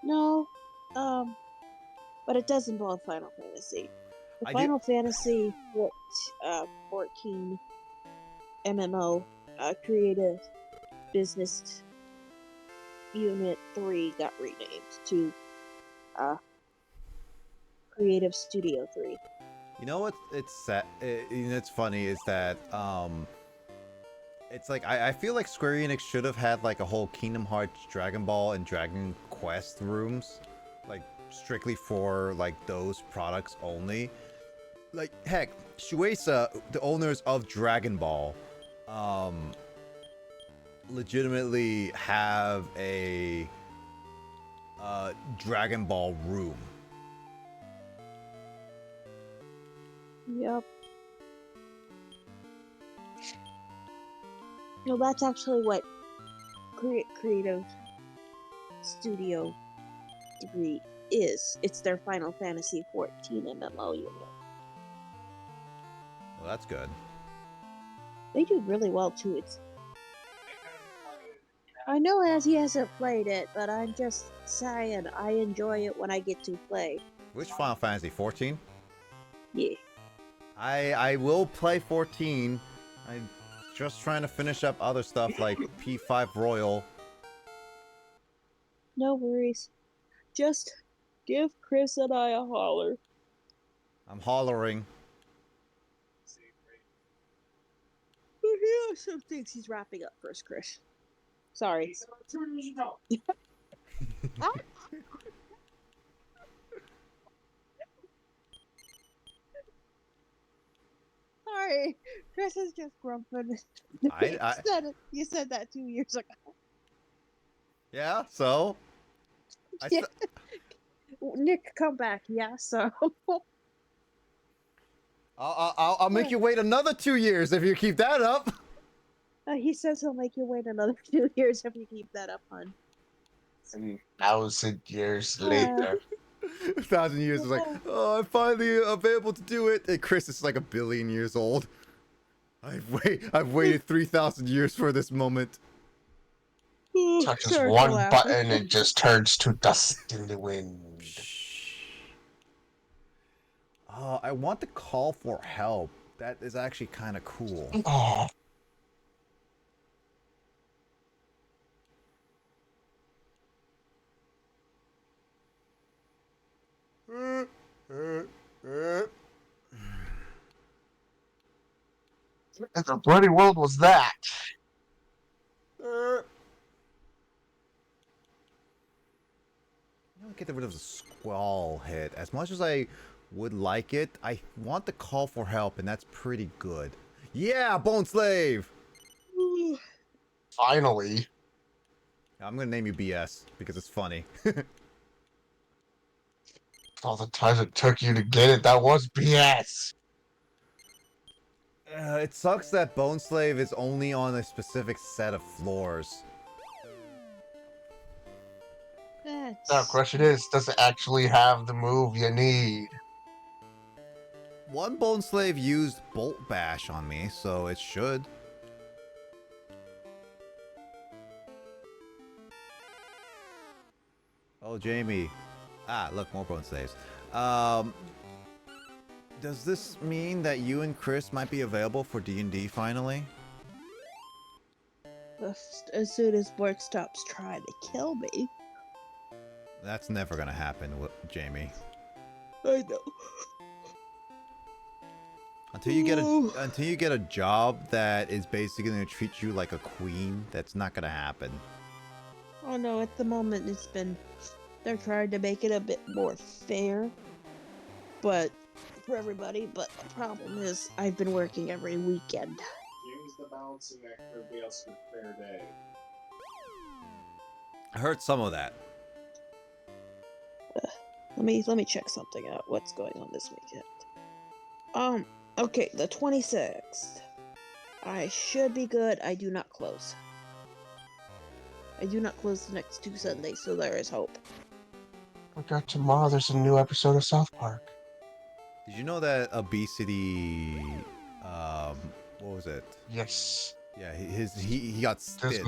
No, but it does involve Final Fantasy. The Final Fantasy 14 MMO Creative Business Unit 3 got renamed to Creative Studio 3. You know what? It's funny is that it's like I feel like Square Enix should have had like a whole Kingdom Hearts, Dragon Ball, and Dragon Quest rooms, like strictly for like those products only. Like heck, Shueisha, the owners of Dragon Ball, legitimately have a Dragon Ball room. Yep. No, that's actually what Creative Studio 3 is. It's their Final Fantasy 14 MMO unit. Well, that's good. They do really well too. I know as he hasn't played it, but I'm just saying I enjoy it when I get to play. Which Final Fantasy? 14? Yeah. I will play 14. I'm just trying to finish up other stuff like P5 Royal. No worries. Just give Chris and I a holler. I'm hollering. He also thinks he's wrapping up first, Chris. Sorry. Sorry, Chris is just grumping. You said that 2 years ago. Yeah, so? Yeah. Nick, come back. Yeah, so. I'll make you wait another 2 years if you keep that up. He says he'll make you wait another 2 years if you keep that up, hon. 1,000 years later. 1,000 years is like, oh, I'm finally available to do it. And Chris is like 1 billion years old. I've waited 3,000 years for this moment. Touches one button and just turns to dust in the wind. Oh, I want to call for help. That is actually kind of cool. Oh. And the bloody world was that? I don't get rid of the squall hit. As much as I would like it, I want the call for help, and that's pretty good. Yeah, Bone Slave! Finally. I'm gonna name you BS, because it's funny. All the time it took you to get it, that was BS. It sucks that Bone Slave is only on a specific set of floors. Now, question is, does it actually have the move you need? One Bone Slave used Bolt Bash on me, so it should. Oh, Jamie. Ah, look, more Bone Slaves. Does this mean that you and Chris might be available for D&D finally? As soon as Bork stops trying to kill me. That's never gonna happen, Jamie. I know. Until you get a job that is basically gonna treat you like a queen, that's not gonna happen. Oh no, at the moment they're trying to make it a bit more fair, but for everybody, but the problem is I've been working every weekend. James the balancing act for everybody else for a fair day. I heard some of that. Let me check something out. What's going on this weekend? Okay, the 26th. I should be good. I do not close. I do not close the next 2 Sundays, so there is hope. I got tomorrow. There's a new episode of South Park. Did you know that obesity, what was it? Yes. Yeah, he got spit.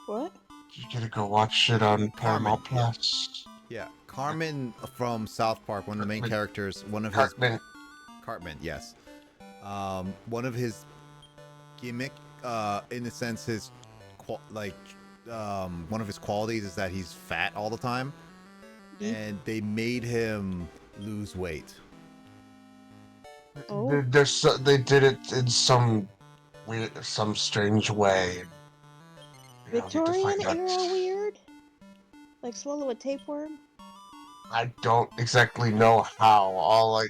What? You gotta go watch it on Paramount yeah. Plus. Yeah, Cartman from South Park, one of the main characters, Cartman. Cartman, yes. One of his gimmick, in a sense, one of his qualities is that he's fat all the time, and they made him lose weight. Oh. They did it in some strange way. Victorian era weird? Like swallow a tapeworm? I don't exactly know how.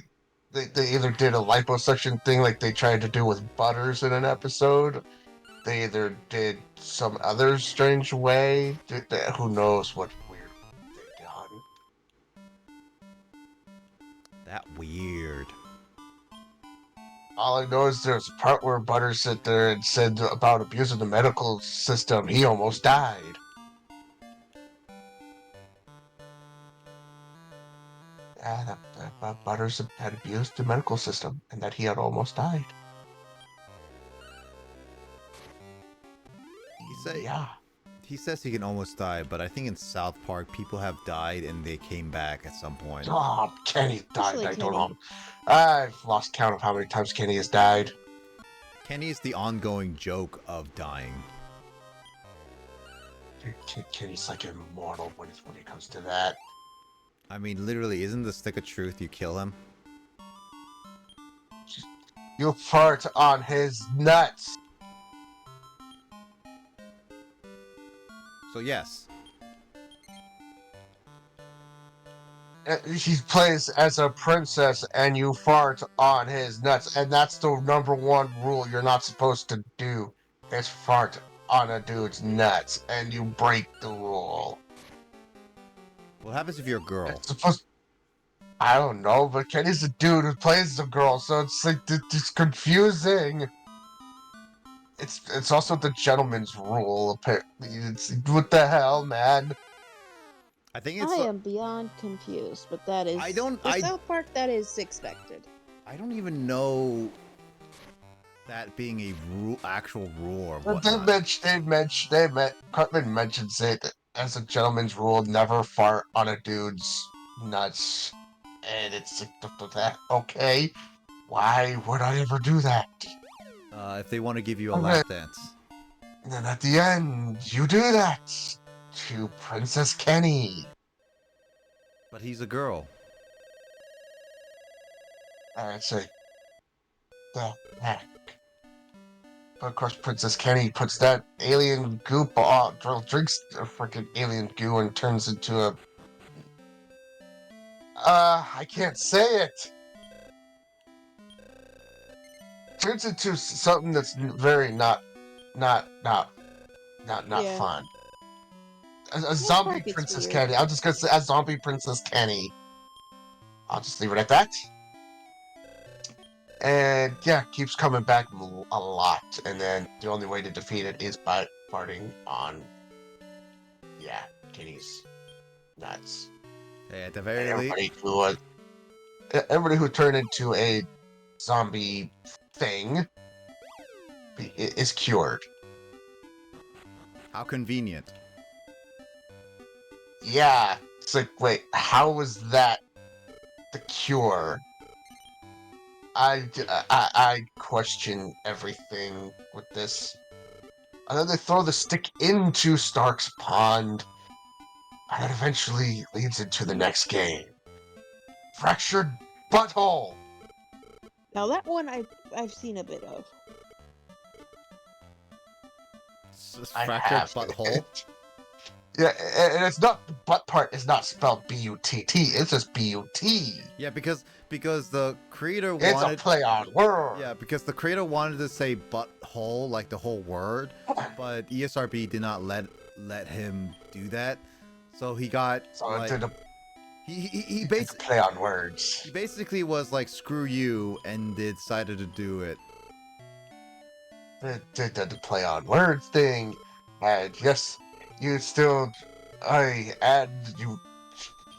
They either did a liposuction thing like they tried to do with Butters in an episode. They either did some other strange way. Who knows what weird they've done. That weird. All I know is there's a part where Butters sat there and said about abusing the medical system. He almost died. Yeah, that Butters had abused the medical system and that he had almost died. He says he can almost die, but I think in South Park people have died and they came back at some point. Oh, Kenny died. Especially I don't Kenny. know. I've lost count of how many times Kenny has died. Kenny is the ongoing joke of dying. Kenny's like immortal when it comes to that. I mean, literally, isn't the stick of truth you kill him? You fart on his nuts. So yes. He plays as a princess and you fart on his nuts. And that's the #1 rule you're not supposed to do. Is fart on a dude's nuts. And you break the rule. What happens if you're a girl? I don't know, but Kenny's a dude who plays the girl, so it's like it's confusing. It's also the gentleman's rule. Apparently, what the hell, man? I think it's. I am beyond confused, but that is. South Park, that is expected. I don't even know that being a actual rule or what. Cartman mentions it as a gentleman's rule: never fart on a dude's nuts. And it's like, that okay? Why would I ever do that? If they want to give you a lap dance. And then at the end, you do that to Princess Kenny. But he's a girl. I'd say, the heck. But of course, Princess Kenny puts that alien goop on, drinks a freaking alien goo and turns into a. I can't say it. Turns into something that's very not fun. A zombie Princess Kenny. I'm just gonna say a zombie Princess Kenny. I'll just leave it at that. And yeah, keeps coming back a lot. And then the only way to defeat it is by farting on, Kenny's nuts. Hey, at the very least, everybody who turned into a zombie thing is cured. How convenient. Yeah, it's like, wait, how was that the cure. I question everything with this. And then they throw the stick into Stark's pond, and it eventually leads into the next game. Fractured butthole. Now that one I've seen a bit of. I Fractured have butthole. Yeah, and it's not, the butt part is not spelled B-U-T-T, it's just B-U-T. Yeah, because the creator It's wanted. a play on word. Yeah, because the creator wanted to say butthole, like the whole word, but ESRB did not let him do that. So he got So like it's a he play on words. basically was like screw you and they decided to do it. It did the play on words thing, and yes, you still,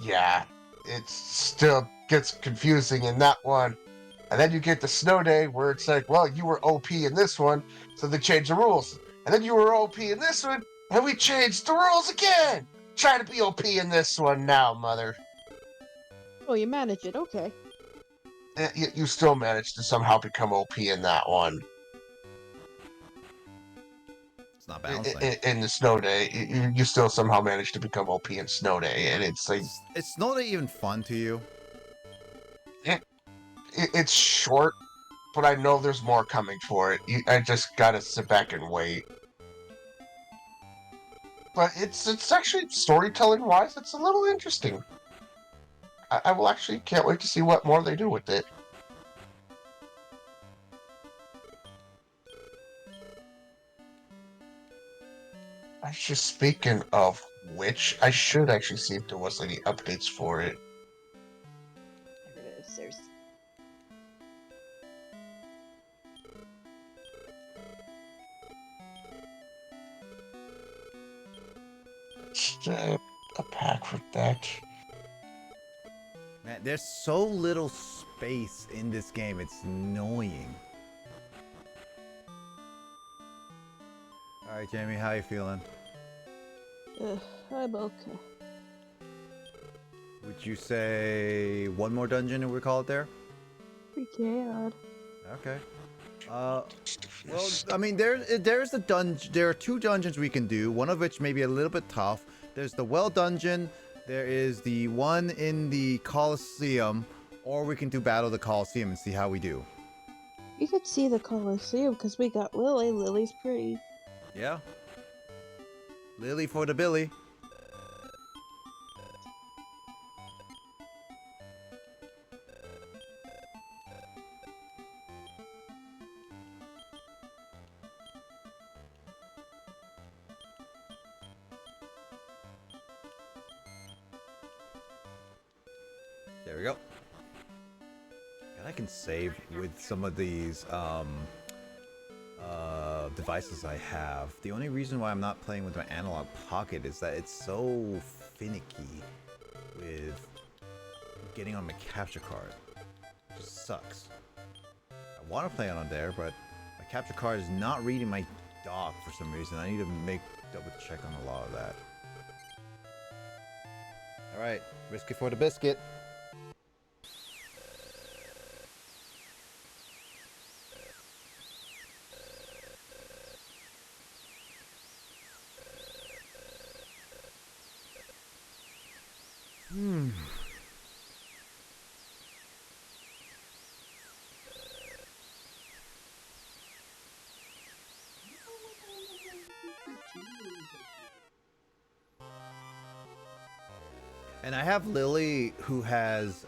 yeah, it still gets confusing in that one. And then you get the snow day where it's like, well, you were OP in this one, so they changed the rules. And then you were OP in this one, and we changed the rules again. Try to be OP in this one now, mother. Oh, you manage it. Okay. You still managed to somehow become OP in that one. It's not balancing. In the snow day, you still somehow managed to become OP in snow day, and it's like It's not even fun to you. it's short, but I know there's more coming for it. I just gotta sit back and wait. But it's actually storytelling wise, it's a little interesting. I will actually can't wait to see what more they do with it. Actually, speaking of which, I should actually see if there was any updates for it. There it is. There's. Just a pack for that. Man, there's so little space in this game. It's annoying. All right, Jamie, how you feeling? I'm okay. Would you say one more dungeon and we call it there? We can. Okay. Well, I mean, there's the dungeon. There are two dungeons we can do. One of which may be a little bit tough. There's the well dungeon. There is the one in the colosseum, or we can do battle of the colosseum and see how we do. You could see the colosseum because we got Lily. Lily's pretty. Yeah. Lily for the Billy. There we go. And I can save with some of these devices I have. The only reason why I'm not playing with my analog pocket is that it's so finicky with getting on my capture card. It just sucks. I want to play it on there, but my capture card is not reading my dock for some reason. I need to double check on a lot of that. Alright, risk it for the biscuit. And I have Lily who has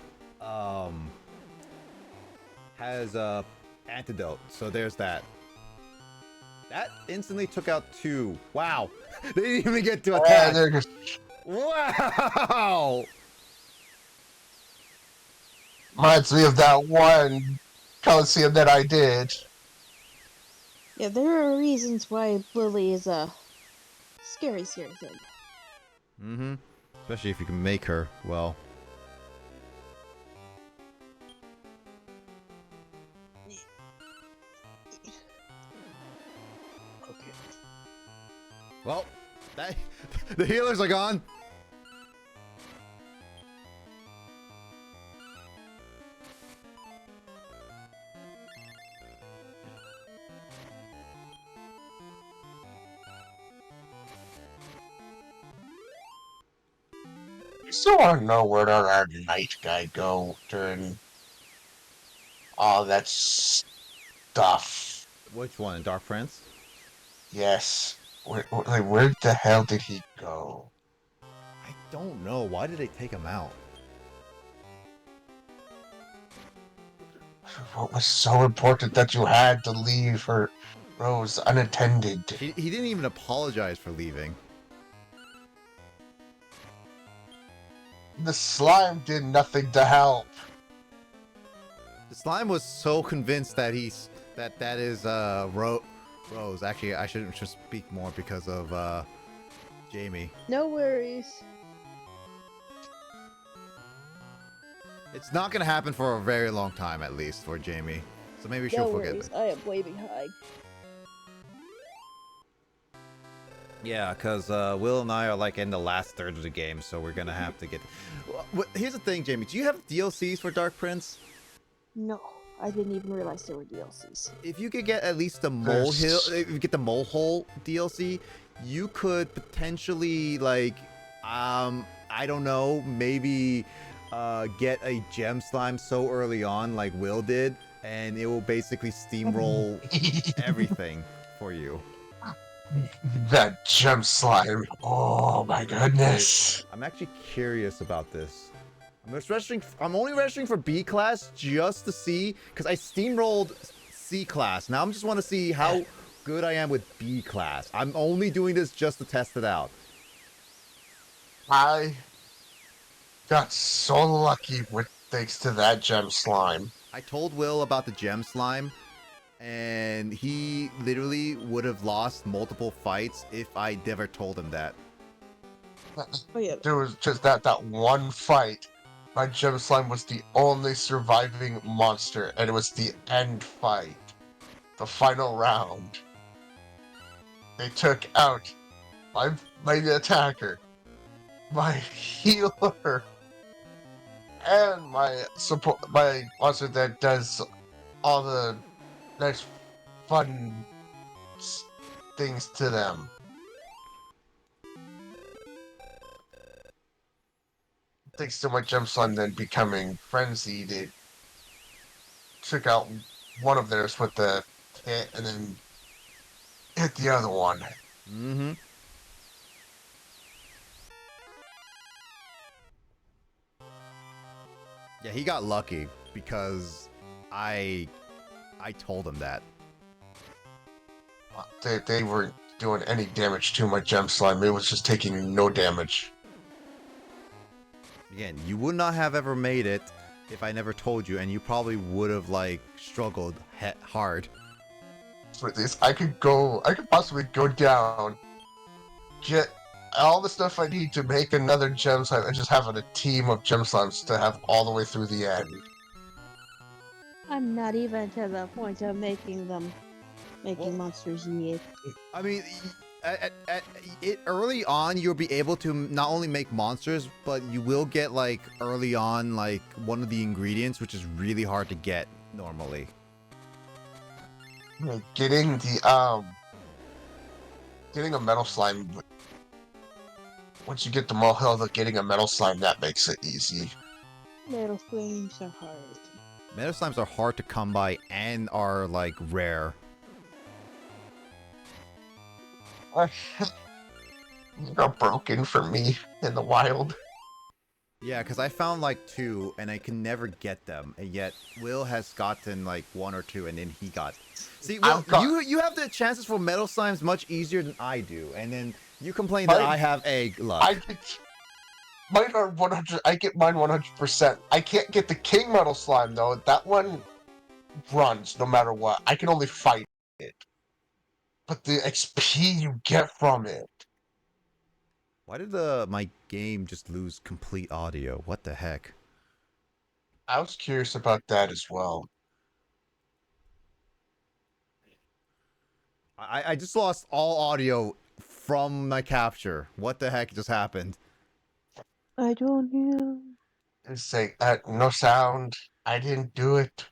antidote, so there's that. That instantly took out 2. Wow. They didn't even get to attack. Wow. Reminds me of that one Coliseum that I did. Yeah, there are reasons why Lily is a scary thing. Mm-hmm. Especially if you can make her, well. Okay. Well, the healers are gone. still want to know where did our night guy go during all that stuff. Which one? Dark Prince? Yes. Where the hell did he go? I don't know. Why did they take him out? What was so important that you had to leave her Rose unattended? He didn't even apologize for leaving. The slime did nothing to help. The slime was so convinced that that is Rose. Actually, I shouldn't just speak more because of Jamie. No worries. It's not gonna happen for a very long time, at least for Jamie. So maybe she'll No forget worries. it. I am way behind. Yeah, because Will and I are like in the last third of the game, so we're gonna have to get. Here's the thing, Jamie. Do you have DLCs for Dark Prince? No, I didn't even realize there were DLCs. If you could get at least the molehill, if you get the molehole DLC, you could potentially like, I don't know, maybe get a gem slime so early on like Will did, and it will basically steamroll everything for you. That gem slime. Oh my goodness. I'm actually curious about this. I'm only registering for B class just to see, because I steamrolled C class. Now I just want to see how good I am with B class. I'm only doing this just to test it out. I got so lucky with thanks to that gem slime. I told Will about the gem slime, and he literally would have lost multiple fights if I never told him that. Oh yeah. There was just that one fight. My gem slime was the only surviving monster, and it was the end fight. The final round. They took out my attacker, my healer, and my monster that does all the nice fun things to them. Thanks to my gem slime then becoming frenzied, it took out one of theirs with the hit and then hit the other one. Mm-hmm. Yeah, he got lucky because I told him that. They weren't doing any damage to my gem slime. It was just taking no damage. Again, you would not have ever made it if I never told you, and you probably would have like struggled hard. With this, I could possibly go down, get all the stuff I need to make another gem slime, and just having a team of gem slimes to have all the way through the end. I'm not even to the point of making Well, monsters yet. I mean, early on, you'll be able to not only make monsters, but you will get like early on like one of the ingredients, which is really hard to get normally. Getting getting a metal slime. Once you get the molehill, getting a metal slime, that makes it easy. Metal flames are hard. Metal slimes are hard to come by and are like rare. They're broken for me in the wild. Yeah, because I found like 2 and I can never get them, and yet Will has gotten like 1 or 2, and then he got. See, Will, you have the chances for metal slimes much easier than I do, and then you complain that I have egg luck. Mine are 100. I get mine 100%. I can't get the king metal slime though. That one runs no matter what. I can only fight it, but the XP you get from it. Why did my game just lose complete audio? What the heck? I was curious about that as well. I just lost all audio from my capture. What the heck just happened? I don't know. It's like no sound. I didn't do it.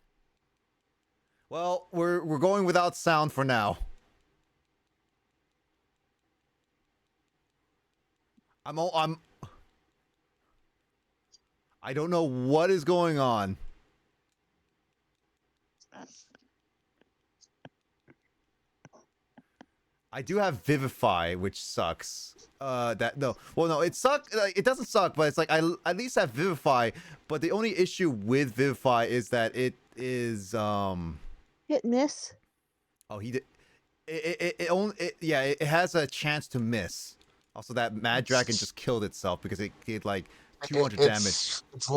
Well, we're going without sound for now. I don't know what is going on. I do have Vivify, which sucks. It sucks. Like, it doesn't suck, but it's like I at least have Vivify. But the only issue with Vivify is that it is Hit miss. Oh, he did. It has a chance to miss. Also, that Mad Dragon just killed itself because it did like 200 damage. It's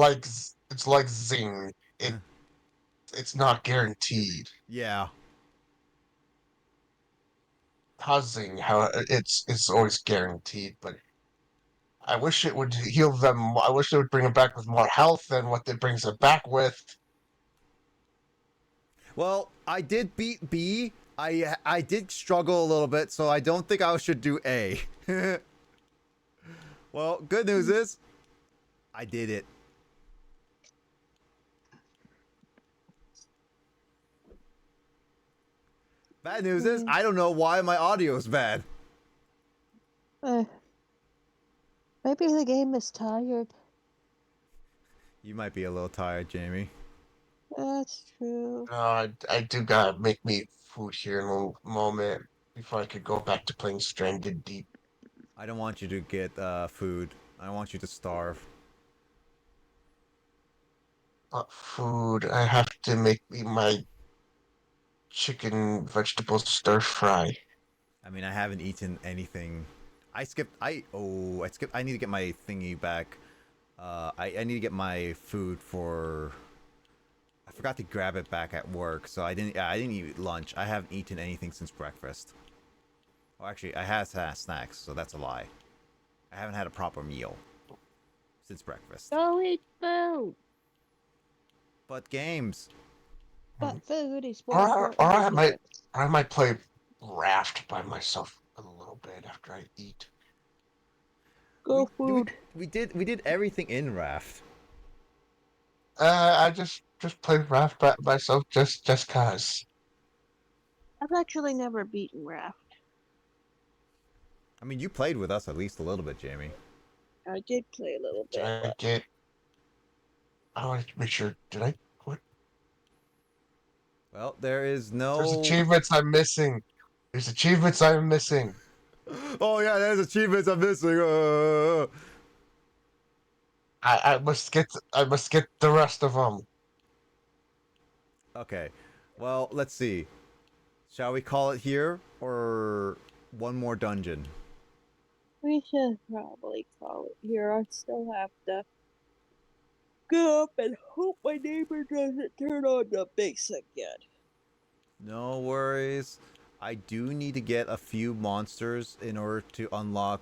like Zing. It's not guaranteed. Yeah. Zing, how it's always guaranteed, but I wish it would heal them. I wish it would bring it back with more health than what it brings it back with. Well, I did beat B. I did struggle a little bit, so I don't think I should do A. Well, good news is I did it. Bad news is I don't know why my audio is bad. Maybe the game is tired. You might be a little tired, Jamie. That's true. I do gotta make me food here in a moment before I could go back to playing Stranded Deep. I don't want you to get food. I don't want you to starve. Food. I have to make me my chicken vegetable stir fry. I mean, I haven't eaten anything. I skipped. I skipped. I need to get my thingy back. I need to get my food for. I forgot to grab it back at work, so I didn't. I didn't eat lunch. I haven't eaten anything since breakfast. Well, actually, I have had snacks, so that's a lie. I haven't had a proper meal since breakfast. Go eat food. But games. But food is Or more important. I might play Raft by myself a little bit after I eat. Go food. We did everything in Raft. I just played Raft by myself just cause. I've actually never beaten Raft. I mean, you played with us at least a little bit, Jamie. I did play a little bit. I want to make sure. Did I? What? Well, there is no. There's achievements I'm missing. Oh yeah, there's achievements I'm missing. I must get the rest of them. Okay, well, let's see. Shall we call it here or one more dungeon? We should probably call it here. I still have to go up and hope my neighbor doesn't turn on the bass again. No worries. I do need to get a few monsters in order to unlock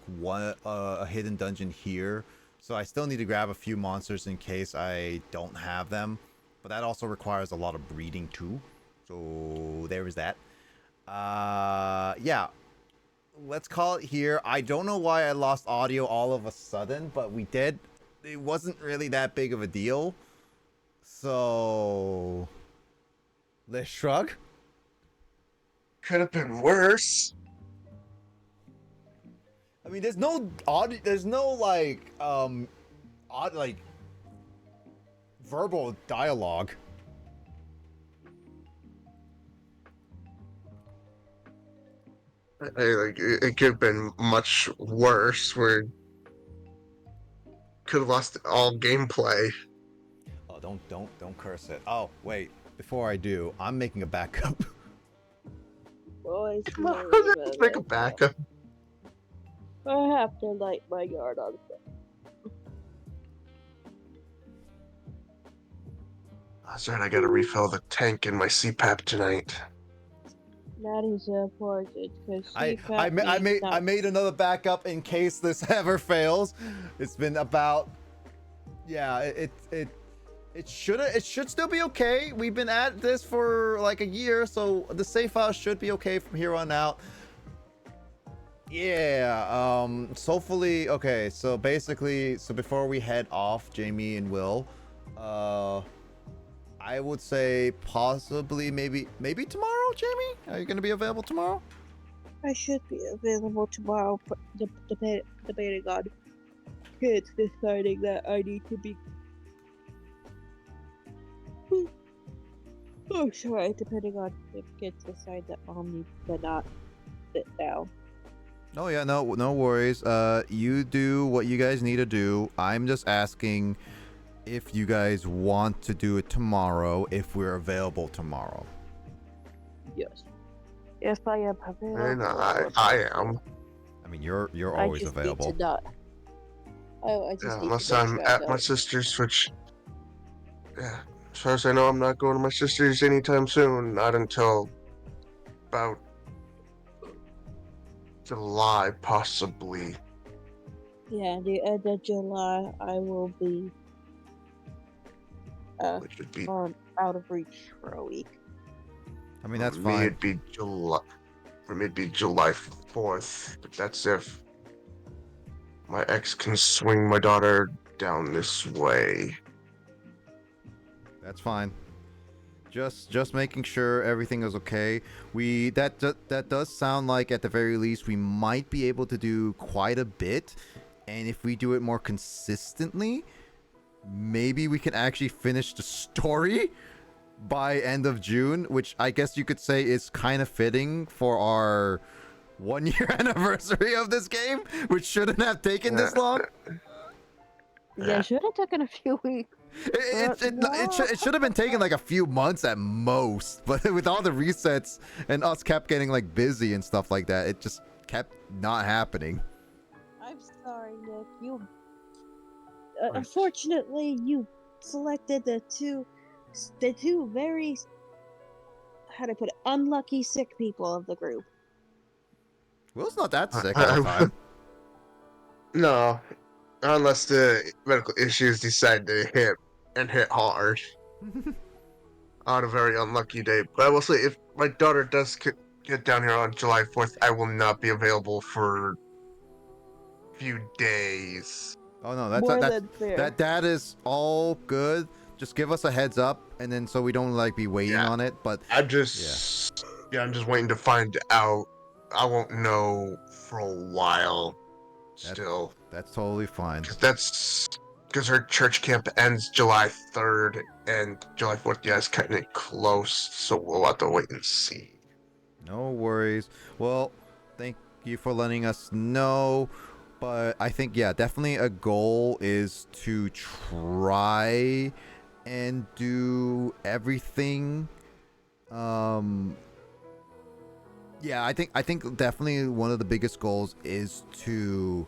a hidden dungeon here. So I still need to grab a few monsters in case I don't have them. But that also requires a lot of breeding too. So there is that. Yeah. Let's call it here. I don't know why I lost audio all of a sudden, but we did. It wasn't really that big of a deal. So let's shrug. Could have been worse. I mean, there's no audio, there's no like verbal dialogue. It could have been much worse. Where could have lost all gameplay. Oh, don't curse it. Oh, wait. Before I do, I'm making a backup. Boys, Come on, let's make a backup. I have to light my yard on fire. That's right. I gotta refill the tank in my CPAP tonight. That is important because I made another backup in case this ever fails. It's been about it should still be okay. We've been at this for like a year, so the save file should be okay from here on out. Yeah, so hopefully, okay, so basically, before we head off, Jamie and Will, I would say possibly maybe tomorrow, Jamie? Are you gonna be available tomorrow? I should be available tomorrow, but debating on kids deciding that I need to be Oh, sorry. Depending on if kids decide that mom needs to not sit down. Oh yeah, no worries. You do what you guys need to do. I'm just asking if you guys want to do it tomorrow, if we're available tomorrow. Yes. If I am available. And I am. I mean, you're I always just available. need to not. Oh, I just Yeah, need unless to make I'm sure I at my don't. sister's, which, yeah, as far as I know, I'm not going to my sister's anytime soon. Not until about July, possibly. Yeah, the end of July, I will be Which would be out of reach for a week. I mean, that's for me. fine. It'd be July. For me, it'd be July 4th. But that's if my ex can swing my daughter down this way. That's fine. Just making sure everything is okay. That does sound like at the very least we might be able to do quite a bit, and if we do it more consistently, maybe we can actually finish the story by end of June, which I guess you could say is kind of fitting for our 1 year anniversary of this game, which shouldn't have taken this long. Yeah, it should have taken a few weeks. It should have been taken like a few months at most, but with all the resets and us kept getting like busy and stuff like that, it just kept not happening. I'm sorry, Nick. You. Unfortunately, you selected the two very, how to put it, unlucky sick people of the group. Will's not that sick all the time. No, unless the medical issues decide to hit hard on a very unlucky day. But I will say, if my daughter does get down here on July 4th, I will not be available for a few days. Oh no, that is all good. Just give us a heads up, and then so we don't like be waiting on it. But I'm just waiting to find out. I won't know for a while. Still, that's totally fine. Because her church camp ends July 3rd, and July 4th, is kind of close, so we'll have to wait and see. No worries. Well, thank you for letting us know. But I think, yeah, definitely a goal is to try and do everything. Yeah, I think definitely one of the biggest goals is to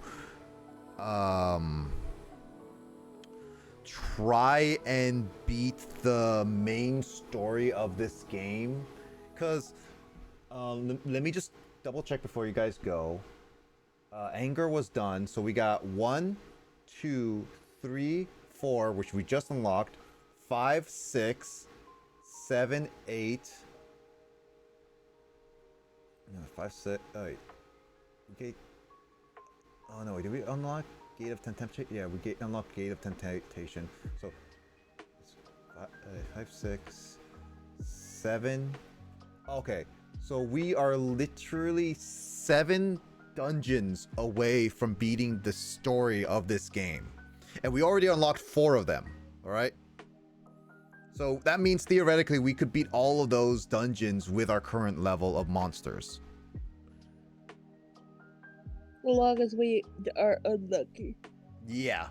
try and beat the main story of this game. Because let me just double check before you guys go. Anger was done, so we got 1, 2, 3, 4, which we just unlocked. 5, 6, 7, 8. No, 5, 6. Oh, wait. Gate. Oh no, wait, did we unlock Gate of Temptation? Yeah, we unlocked Gate of Temptation. So, 5, 6, 7. Okay, so we are literally 7 dungeons away from beating the story of this game, and we already unlocked 4 of them. All right, so that means theoretically we could beat all of those dungeons with our current level of monsters, As long as we are unlucky. yeah.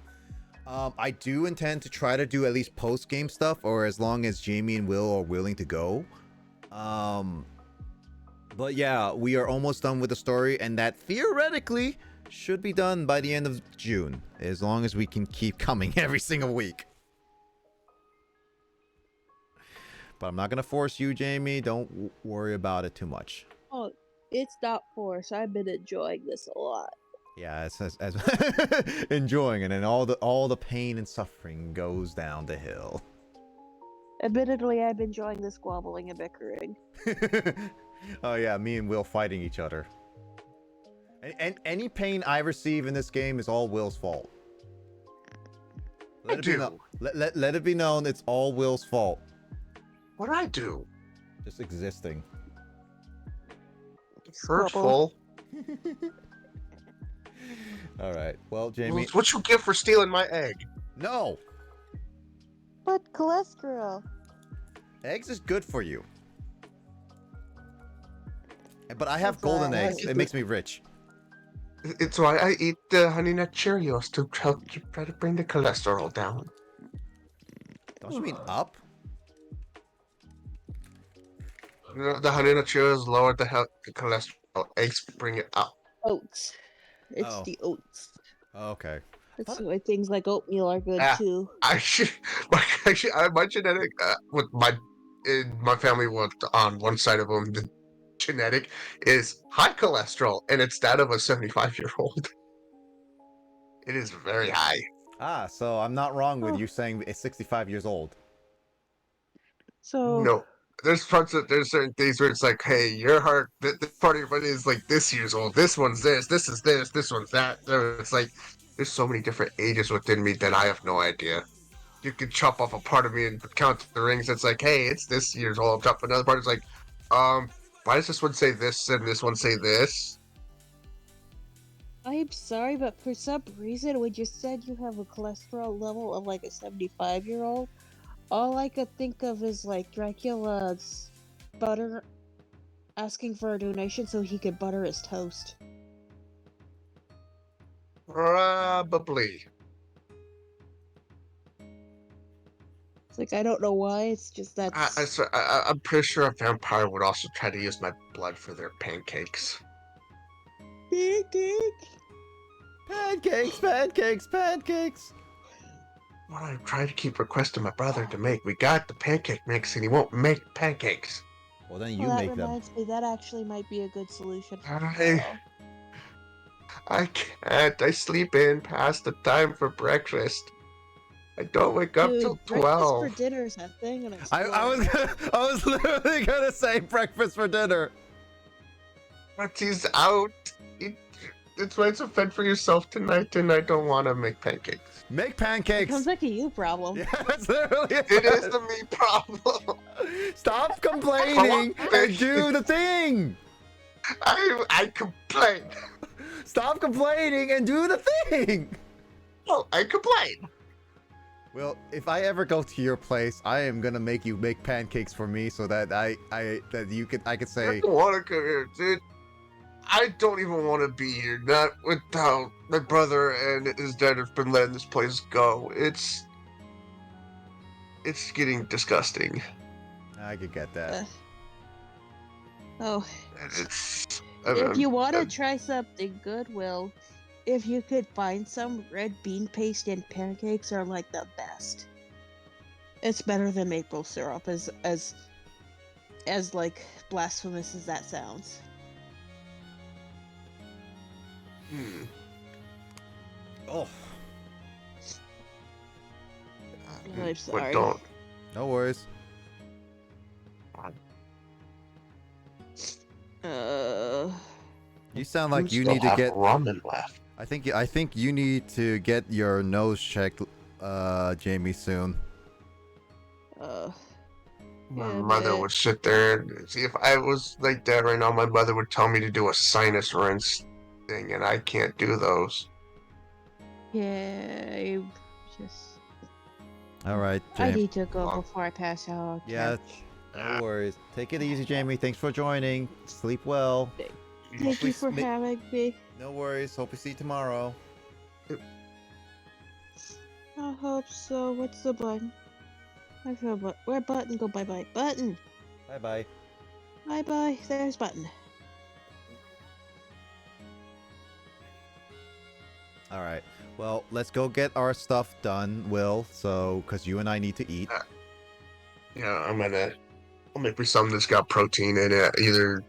I do intend to try to do at least post-game stuff, or as long as Jamie and Will are willing to go. But yeah, we are almost done with the story, and that theoretically should be done by the end of June, as long as we can keep coming every single week. But I'm not going to force you, Jamie. Don't worry about it too much. Oh, it's not forced. I've been enjoying this a lot. Yeah, as enjoying it, and all the pain and suffering goes down the hill. Admittedly, I've been enjoying the squabbling and bickering. Oh yeah, me and Will fighting each other. And any pain I receive in this game is all Will's fault. Let it be known it's all Will's fault. What'd I do? Just existing. Hurtful. Alright, well, Jamie... What you get for stealing my egg? No! But cholesterol. Eggs is good for you. But I have That's why I golden like eggs. it. It makes me rich. It's why I eat the Honey Nut Cheerios to help to try to bring the cholesterol down. Don't you mean up? You know, the Honey Nut Cheerios lower the cholesterol. Eggs bring it up. Oats. It's Oh. the oats. Okay. That's Thought- why things like oatmeal are good Ah. too. My genetic with my family was on one side of them. The genetic is high cholesterol, and it's that of a 75-year-old. It is very high. Ah, so I'm not wrong with Oh. you saying it's 65 years old. So No, there's certain things where it's like, hey, your heart, this part of your body is like this years old. This one's this is this one's that. So it's like there's so many different ages within me that I have no idea. You could chop off a part of me and count the rings. It's like, hey, it's this years old. Chop another part. It's like, why does this one say this and this one say this? I'm sorry, but for some reason, when you said you have a cholesterol level of like a 75-year-old, all I could think of is like Dracula's butter asking for a donation so he could butter his toast. Probably. It's like I don't know why. It's just that's. I'm pretty sure a vampire would also try to use my blood for their pancakes. Pancake. Pancakes, pancakes, pancakes. What I try to keep requesting my brother to make. We got the pancake mix and he won't make pancakes. Well, then Well, you that make them. reminds me. That actually might be a good solution. I can't. I sleep in past the time for breakfast. I don't wake up till Dude, breakfast 12. for dinner is a thing, and it's. I was literally gonna say breakfast for dinner. But he's out. It's why it's a fed for yourself tonight, and I don't want to make pancakes. Make It pancakes. comes like a you problem. Yeah, that's literally It is the me problem. Stop complaining and fish. do the thing. I complain. Stop complaining and do the thing. Oh, I complain. Well, if I ever go to your place, I am gonna make you make pancakes for me so that I could I say, don't want to come here, dude. I don't even want to be here. Not without my brother and his dad have been letting this place go. It's getting disgusting. I could get that. Oh, It's. if you want to try something good, Will, if you could find some, red bean paste and pancakes are like the best. It's better than maple syrup, as like blasphemous as that sounds. Oh, I'm sorry. Don't. no worries. You sound like you need to get ramen left. I think you need to get your nose checked, Jamie, soon. My Yeah, mother but- would sit there and see if I was like that right now. My mother would tell me to do a sinus rinse thing, and I can't do those. Yeah, I just. All right, I Jamie. need to go before I pass out. Yeah, no worries. Take it easy, Jamie. Thanks for joining. Sleep well. Thank you for having me. No worries. Hope we see you tomorrow. I hope so. What's the button? I feel where button go? Bye bye. Button. Bye bye. Bye bye. There's button. All right. Well, let's go get our stuff done, Will. So, because you and I need to eat. Yeah, I'll make me something that's got protein in it.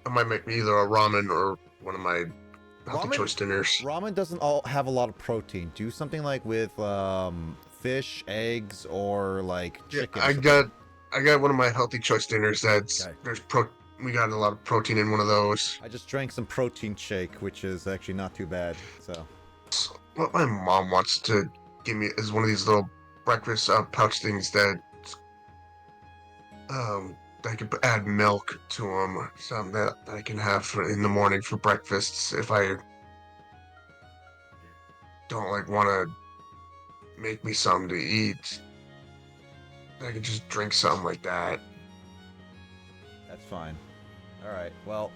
I might make me either a ramen or one of my healthy choice dinners. Ramen doesn't have a lot of protein. Do something like with fish, eggs, or like chicken. I got one of my healthy choice dinners that's Okay. we got a lot of protein in one of those. I just drank some protein shake, which is actually not too bad. So. What my mom wants to give me is one of these little breakfast pouch things that I could add milk to them, something that I can have in the morning for breakfasts if I don't like want to make me something to eat. I could just drink something like that. That's fine. All right. Well,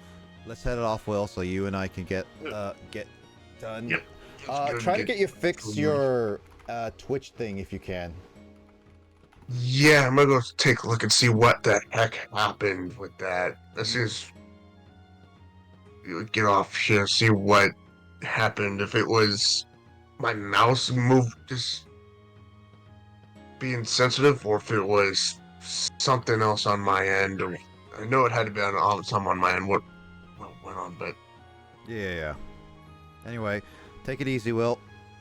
let's head it off, Will, so you and I can get done. Yep. Let's go Try to get you fix food. your Twitch thing if you can. Yeah, I'm gonna go take a look and see what the heck happened with that. As soon as you get off here, see what happened. If it was my mouse moved just being sensitive, or if it was something else on my end. Or I know it had to be on something on my end. What went on? But Yeah. Anyway, take it easy, Will.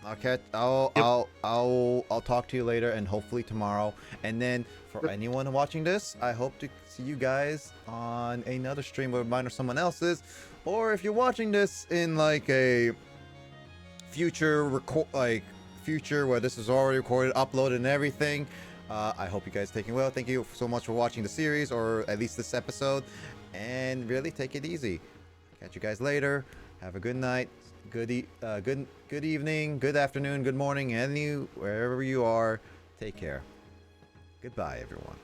Okay, I'll talk to you later and hopefully tomorrow. And then for anyone watching this, I hope to see you guys on another stream of mine or someone else's. Or if you're watching this in like a future future where this is already recorded, uploaded, and everything. I hope you guys are taking well. Thank you so much for watching the series, or at least this episode. And really, take it easy. Catch you guys later. Have a good night, good evening, good afternoon, good morning, and wherever you are. Take care. Goodbye, everyone.